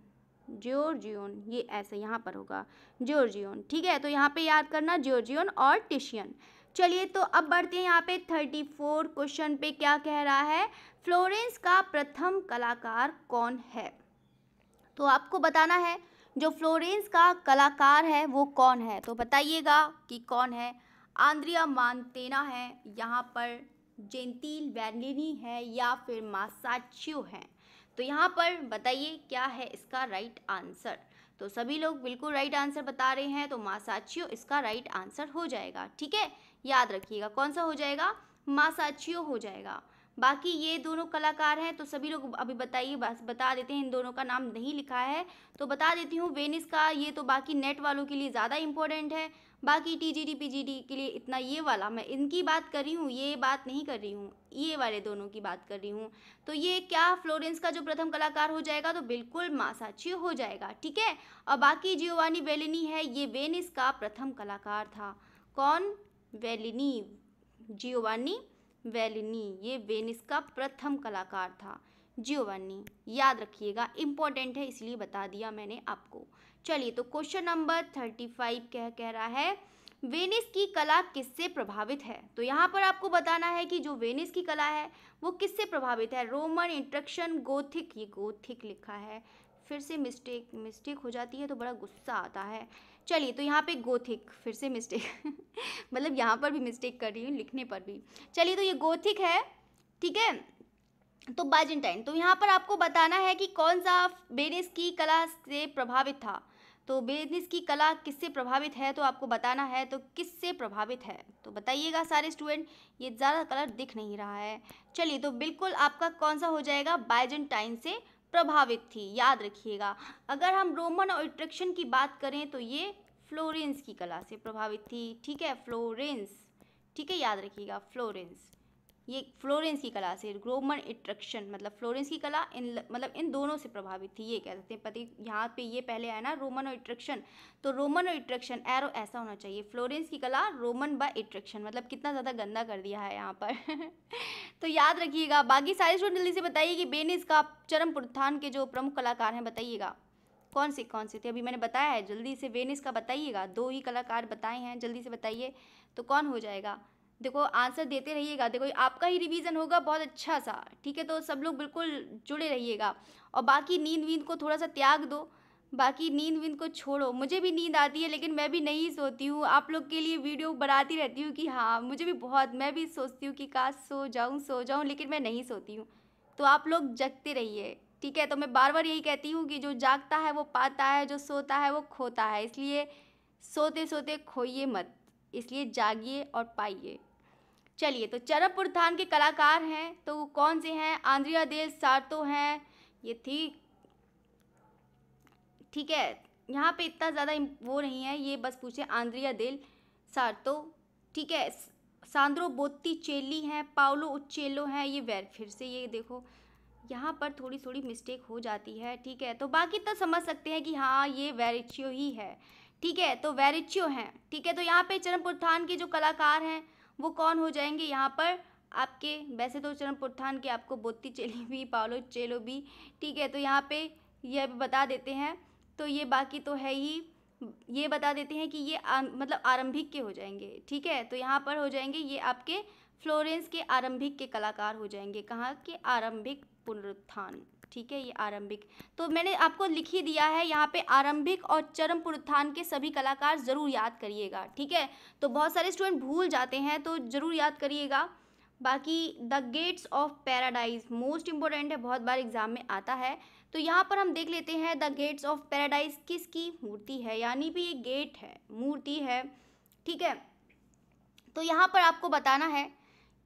जॉर्जियोन, ये ऐसे यहाँ पर होगा जॉर्जियोन, ठीक है। तो यहाँ पे याद करना जॉर्जियोन और टिशियन। चलिए, तो अब बढ़ते हैं यहाँ पे 34 क्वेश्चन पे, क्या कह रहा है, फ्लोरेंस का प्रथम कलाकार कौन है? तो आपको बताना है जो फ्लोरेंस का कलाकार है वो कौन है, तो बताइएगा कि कौन है। आंद्रिया मांगटेना है, यहाँ पर जेंटिल बेर्निनी है, या फिर मासाचियो है। तो यहाँ पर बताइए क्या है इसका राइट आंसर। तो सभी लोग बिल्कुल राइट आंसर बता रहे हैं, तो मासाचियो इसका राइट आंसर हो जाएगा, ठीक है। याद रखिएगा कौन सा हो जाएगा, मासाचियो हो जाएगा। बाकी ये दोनों कलाकार हैं, तो सभी लोग अभी बताइए, बस बता देते हैं, इन दोनों का नाम नहीं लिखा है तो बता देती हूँ। वेनिस का ये तो बाकी नेट वालों के लिए ज़्यादा इंपॉर्टेंट है, बाकी टीजीटी पीजीटी के लिए इतना, ये वाला मैं इनकी बात कर रही हूँ, ये बात नहीं कर रही हूँ, ये वाले दोनों की बात कर रही हूँ। तो ये क्या फ्लोरेंस का जो प्रथम कलाकार हो जाएगा, तो बिल्कुल मासाचियो हो जाएगा, ठीक है। और बाकी जियोवानी बेलिनी है, ये वेनिस का प्रथम कलाकार था। कौन? बेलिनी, जियोवानी बेलिनी, ये वेनिस का प्रथम कलाकार था, जियोवानी। याद रखिएगा, इंपॉर्टेंट है इसलिए बता दिया मैंने आपको। चलिए, तो क्वेश्चन नंबर 35 कह रहा है, वेनिस की कला किससे प्रभावित है? तो यहाँ पर आपको बताना है कि जो वेनिस की कला है वो किससे प्रभावित है। रोमन, इंट्रक्शन, गोथिक, ये गोथिक लिखा है, फिर से मिस्टेक हो जाती है तो बड़ा गुस्सा आता है। चलिए, तो यहाँ पे गोथिक, फिर से मिस्टेक मतलब यहाँ पर भी मिस्टेक कर रही हूँ लिखने पर भी। चलिए, तो ये गोथिक है, ठीक है। तो बाइजेंटाइन, तो यहाँ पर आपको बताना है कि कौन सा वेनिस की कला से प्रभावित था। तो वेनिस की कला किससे प्रभावित है, तो आपको बताना है तो किससे प्रभावित है, तो बताइएगा सारे स्टूडेंट। ये ज़्यादा कलर दिख नहीं रहा है। चलिए, तो बिल्कुल आपका कौन सा हो जाएगा, बाइजेंटाइन से प्रभावित थी, याद रखिएगा। अगर हम रोमन और इट्रक्शन की बात करें तो ये फ्लोरेंस की कला से प्रभावित थी, ठीक है, फ्लोरेंस, ठीक है, याद रखिएगा फ्लोरेंस, ये फ्लोरेंस की कला से। रोमन इट्रक्शन मतलब फ्लोरेंस की कला, इन दोनों से प्रभावित थी, ये कह सकते हैं। पति यहाँ पे ये पहले आया ना, रोमन और इट्रक्शन, तो रोमन और इट्रक्शन, एरो ऐसा होना चाहिए, फ्लोरेंस की कला, रोमन बाय इट्रक्शन, मतलब कितना ज़्यादा गंदा कर दिया है यहाँ पर तो याद रखिएगा। बाकी सारे स्टूडेंट जल्दी से बताइए कि वेनिस का चरम पुनरुत्थान के जो प्रमुख कलाकार हैं बताइएगा कौन से थे। अभी मैंने बताया है, जल्दी से वेनिस का बताइएगा, 2 ही कलाकार बताए हैं, जल्दी से बताइए तो कौन हो जाएगा। देखो आंसर देते रहिएगा, देखो आपका ही रिवीजन होगा बहुत अच्छा सा, ठीक है। तो सब लोग बिल्कुल जुड़े रहिएगा, और बाकी नींद वींद को थोड़ा सा त्याग दो, बाकी नींद वींद को छोड़ो। मुझे भी नींद आती है लेकिन मैं भी नहीं सोती हूँ, आप लोग के लिए वीडियो बनाती रहती हूँ कि हाँ मुझे भी बहुत, मैं भी सोचती हूँ कि काश सो जाऊँ, लेकिन मैं नहीं सोती हूँ। तो आप लोग जगते रहिए, ठीक है। तो मैं बार बार यही कहती हूँ कि जो जागता है वो पाता है, जो सोता है वो खोता है, इसलिए सोते सोते खोइए मत, इसलिए जागिए और पाइए। चलिए, तो चरम पुनरुत्थान के कलाकार हैं तो कौन से हैं, आंद्रिया देल सार्तो हैं, ये थी, ठीक है। यहाँ पे इतना ज़्यादा वो नहीं है, ये बस पूछे आंद्रिया देल सार्तो, ठीक है। सांद्रो बोत्तिचेल्ली हैं, पाओलो उच्चेलो हैं, ये फिर से ये देखो यहाँ पर थोड़ी थोड़ी मिस्टेक हो जाती है, ठीक है। तो बाकी तो समझ सकते हैं कि हाँ ये वेरिचियो ही है, ठीक है, तो वेरिचियो हैं, ठीक है। तो यहाँ पे चरम पुनरुत्थान के जो कलाकार हैं वो कौन हो जाएंगे यहाँ पर आपके, वैसे तो चरम पुनरुत्थान के आपको बोत्तिचेल्ली भी, पाओलो चेलो भी, ठीक है। तो यहाँ पे यह बता देते हैं, तो ये बाकी तो है ही, ये बता देते हैं कि ये मतलब आरंभिक के हो जाएंगे, ठीक है। तो यहाँ पर हो जाएंगे ये आपके फ्लोरेंस के आरंभिक के कलाकार हो जाएंगे। कहाँ के? आरंभिक पुनरुत्थान, ठीक है, ये आरंभिक। तो मैंने आपको लिख ही दिया है यहाँ पे आरंभिक और चरम पुनरुत्थान के सभी कलाकार ज़रूर याद करिएगा, ठीक है। तो बहुत सारे स्टूडेंट भूल जाते हैं, तो ज़रूर याद करिएगा। बाकी the gates of paradise most important है, बहुत बार एग्जाम में आता है। तो यहाँ पर हम देख लेते हैं द गेट्स ऑफ पैराडाइज किसकी मूर्ति है, यानी भी ये गेट है, मूर्ति है, ठीक है। तो यहाँ पर आपको बताना है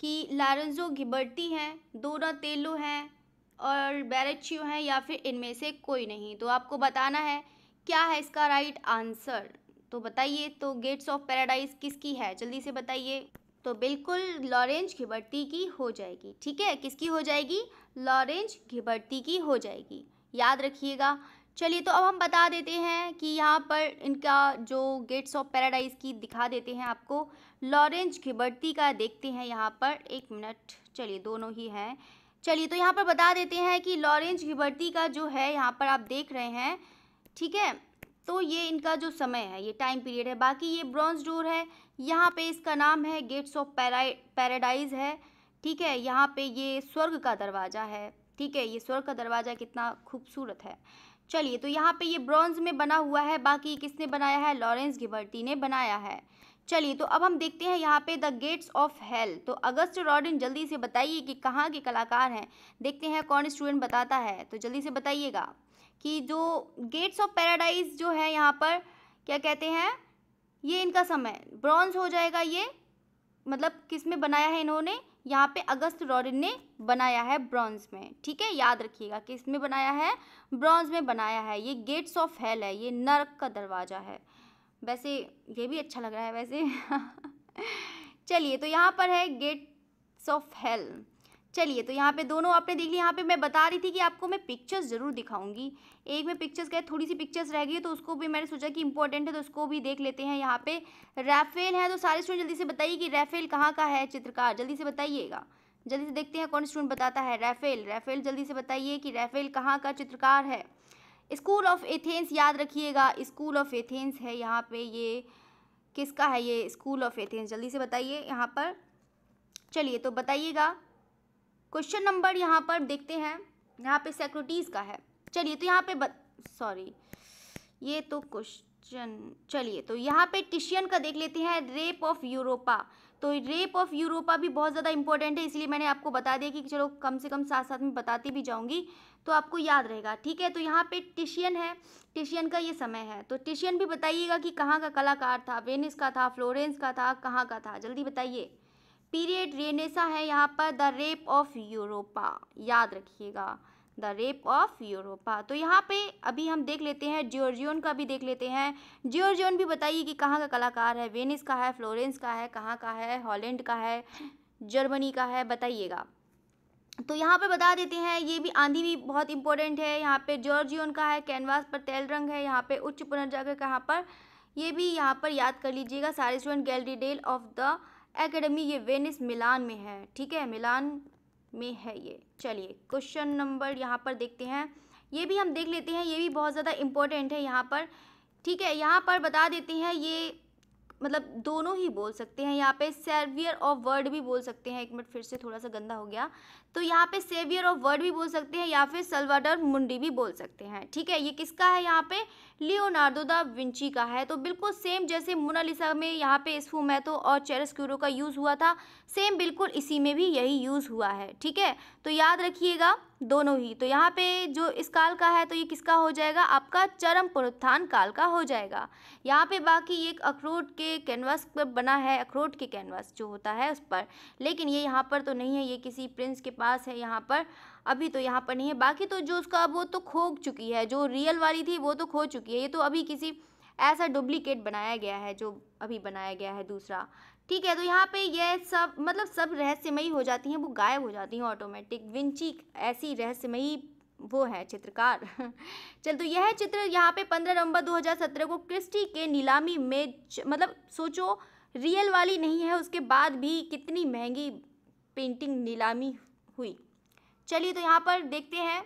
कि लॉरेंजो घिबर्टी हैं, डोनातेलो हैं और बैरेच्चियो हैं, या फिर इनमें से कोई नहीं। तो आपको बताना है क्या है इसका राइट आंसर। तो बताइए, तो गेट्स ऑफ पैराडाइज किसकी है, जल्दी से बताइए। तो बिल्कुल लॉरेंज घिबर्टी की हो जाएगी, ठीक है। किसकी हो जाएगी? लॉरेंज घिबर्टी की हो जाएगी, याद रखिएगा। चलिए, तो अब हम बता देते हैं कि यहाँ पर इनका जो गेट्स ऑफ पैराडाइज की दिखा देते हैं आपको। लॉरेंज घिबर्टी का देखते हैं यहाँ पर, एक मिनट, चलिए दोनों ही हैं। चलिए, तो यहाँ पर बता देते हैं कि लॉरेंज घिबर्टी का जो है यहाँ पर आप देख रहे हैं, ठीक है। तो ये इनका जो समय है, ये टाइम पीरियड है। बाकी ये ब्रॉन्ज डोर है, यहाँ पे इसका नाम है गेट्स ऑफ पैराडाइज है, ठीक है। यहाँ पे ये स्वर्ग का दरवाज़ा है, ठीक है, ये स्वर्ग का दरवाज़ा कितना खूबसूरत है। चलिए, तो यहाँ पे ये ब्रॉन्ज में बना हुआ है, बाकी किसने बनाया है? लॉरेंज घिबर्टी ने बनाया है। चलिए, तो अब हम देखते हैं यहाँ पे द गेट्स ऑफ हेल। तो अगस्ट रॉडिन, जल्दी से बताइए कि कहाँ के कलाकार हैं। देखते हैं कौन स्टूडेंट बताता है, तो जल्दी से बताइएगा कि जो गेट्स ऑफ पैराडाइज जो है यहाँ पर क्या कहते हैं, ये इनका समय ब्रॉन्ज हो जाएगा। ये मतलब किस में बनाया है इन्होंने? यहाँ पे अगस्त रॉडिन ने बनाया है ब्रॉन्ज में, ठीक है, याद रखिएगा किस में बनाया है? ब्रॉन्ज में बनाया है। ये गेट्स ऑफ हेल है, ये नरक का दरवाज़ा है। वैसे ये भी अच्छा लग रहा है वैसे चलिए, तो यहाँ पर है गेट्स ऑफ हेल। चलिए, तो यहाँ पे दोनों आपने देख लिया। यहाँ पे मैं बता रही थी कि आपको मैं पिक्चर्स ज़रूर दिखाऊंगी। एक में पिक्चर्स गए, थोड़ी सी पिक्चर्स रह गई, तो उसको भी मैंने सोचा कि इंपॉर्टेंट है, तो उसको भी देख लेते हैं। यहाँ पे राफेल है, तो सारे स्टूडेंट जल्दी से बताइए कि राफेल कहाँ का है चित्रकार, जल्दी से बताइएगा। जल्दी से देखते हैं कौन स्टूडेंट बताता है। राफेल जल्दी से बताइए कि राफेल कहाँ का चित्रकार है। स्कूल ऑफ एथेंस, याद रखिएगा, स्कूल ऑफ एथेंस है यहाँ पे। ये किसका है? ये स्कूल ऑफ एथेंस, जल्दी से बताइए यहाँ पर। चलिए, तो बताइएगा। क्वेश्चन नंबर यहाँ पर देखते हैं, यहाँ पे सोक्रेटिस का है। चलिए, तो यहाँ पे सॉरी, ये तो क्वेश्चन। चलिए, तो यहाँ पे टिशियन का देख लेते हैं, रेप ऑफ यूरोपा। तो रेप ऑफ यूरोपा भी बहुत ज़्यादा इंपॉर्टेंट है, इसलिए मैंने आपको बता दिया कि चलो कम से कम साथ साथ में बताती भी जाऊँगी, तो आपको याद रहेगा, ठीक है। तो यहाँ पे टिशियन है, टिशियन का ये समय है। तो टिशियन भी बताइएगा कि कहाँ का कलाकार था, वेनिस का था, फ्लोरेंस का था, कहाँ का था, जल्दी बताइए। पीरियड रेनेसा है यहाँ पर, द रेप ऑफ यूरोपा, याद रखिएगा, द रेप ऑफ यूरोपा। तो यहाँ पे अभी हम देख लेते हैं, जॉर्जियन का भी देख लेते हैं। जॉर्जियन भी बताइए कि कहाँ का कलाकार है, वेनिस का है, फ्लोरेंस का है, कहाँ का है, हॉलैंड का है, जर्मनी का है, बताइएगा। तो यहाँ पे बता देते हैं, ये भी आंधी भी बहुत इंपॉर्टेंट है। यहाँ पे जॉर्जियन का है, कैनवास पर तेल रंग है, यहाँ पे उच्च पुनर्जागरण कहाँ पर, ये भी यहाँ पर याद कर लीजिएगा सारे student. Gallery dell of the academy, ये वेनिस मिलान में है, ठीक है, मिलान में है ये। चलिए, क्वेश्चन नंबर यहाँ पर देखते हैं, ये भी हम देख लेते हैं, ये भी बहुत ज़्यादा इम्पोर्टेंट है यहाँ पर, ठीक है। यहाँ पर बता देते हैं, ये मतलब दोनों ही बोल सकते हैं। यहाँ पे सेवियर ऑफ वर्ड भी बोल सकते हैं, एक मिनट फिर से थोड़ा सा गंदा हो गया, तो यहाँ पे सेवियर ऑफ वर्ड भी बोल सकते हैं, या फिर सल्वाडोर मुंडी भी बोल सकते हैं, ठीक है। ये किसका है? यहाँ पे लियोनार्डो दा विंची का है। तो बिल्कुल सेम जैसे मोनालिसा में यहाँ पे स्फुमैतो और चियरोस्क्यूरो का यूज़ हुआ था, सेम बिल्कुल इसी में भी यही यूज़ हुआ है, ठीक है। तो याद रखिएगा दोनों ही। तो यहाँ पे जो इस काल का है, तो ये किसका हो जाएगा? आपका चरम पुनरुत्थान काल का हो जाएगा। यहाँ पे बाकी एक अखरोट के कैनवास पर बना है, अखरोट के कैनवास जो होता है उस पर, लेकिन ये यहाँ पर तो नहीं है, ये किसी प्रिंस के पास है यहाँ पर, अभी तो यहाँ पर नहीं है। बाकी तो जो उसका वो तो खो चुकी है, जो रियल वाली थी वो तो खो चुकी है, ये तो अभी किसी ऐसा डुप्लीकेट बनाया गया है जो अभी बनाया गया है दूसरा, ठीक है। तो यहाँ पे ये सब मतलब सब रहस्यमयी हो जाती हैं, वो गायब हो जाती हैं ऑटोमेटिक। विंची ऐसी रहस्यमयी वो है चित्रकार चल, तो यह चित्र यहाँ पे 15 नवंबर 2017 को क्रिस्टी के नीलामी में, मतलब सोचो रियल वाली नहीं है, उसके बाद भी कितनी महंगी पेंटिंग नीलामी हुई। चलिए, तो यहाँ पर देखते हैं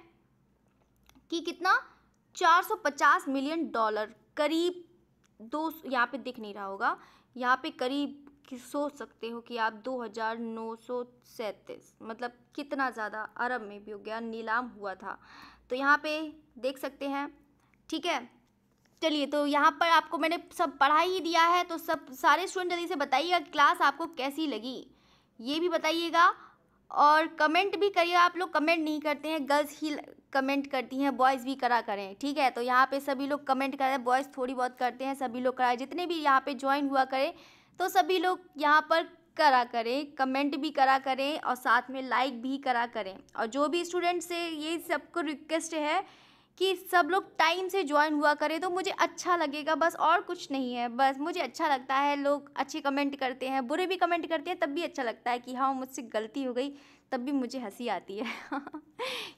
कि कितना 450 मिलियन डॉलर, करीब दो, यहाँ पे दिख नहीं रहा होगा, यहाँ पे करीब कि सोच सकते हो कि आप 2937, मतलब कितना ज़्यादा, अरब में भी हो गया, नीलाम हुआ था। तो यहाँ पे देख सकते हैं। ठीक है, चलिए, तो यहाँ पर आपको मैंने सब पढ़ा ही दिया है, तो सब सारे स्टूडेंट जल्दी से बताइएगा क्लास आपको कैसी लगी, ये भी बताइएगा। और कमेंट भी करिएगा, आप लोग कमेंट नहीं करते हैं, गर्ल्स ही कमेंट करती हैं, बॉयज़ भी करा करें। ठीक है, तो यहाँ पे सभी लोग कमेंट कर रहे हैं, बॉयज़ थोड़ी बहुत करते हैं, सभी लोग कराएं, जितने भी यहाँ पे ज्वाइन हुआ करें तो सभी लोग यहाँ पर करा करें, कमेंट भी करा करें और साथ में लाइक भी करा करें। और जो भी स्टूडेंट से ये सबको रिक्वेस्ट है कि सब लोग टाइम से ज्वाइन हुआ करें, तो मुझे अच्छा लगेगा, बस और कुछ नहीं है। बस मुझे अच्छा लगता है लोग अच्छे कमेंट करते हैं, बुरे भी कमेंट करते हैं, तब भी अच्छा लगता है कि हाँ मुझसे गलती हो गई, तब भी मुझे हंसी आती है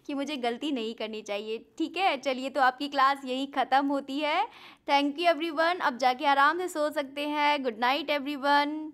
कि मुझे गलती नहीं करनी चाहिए। ठीक है, चलिए, तो आपकी क्लास यही ख़त्म होती है। थैंक यू एवरीवन, अब जाके आराम से सो सकते हैं। Good night everyone.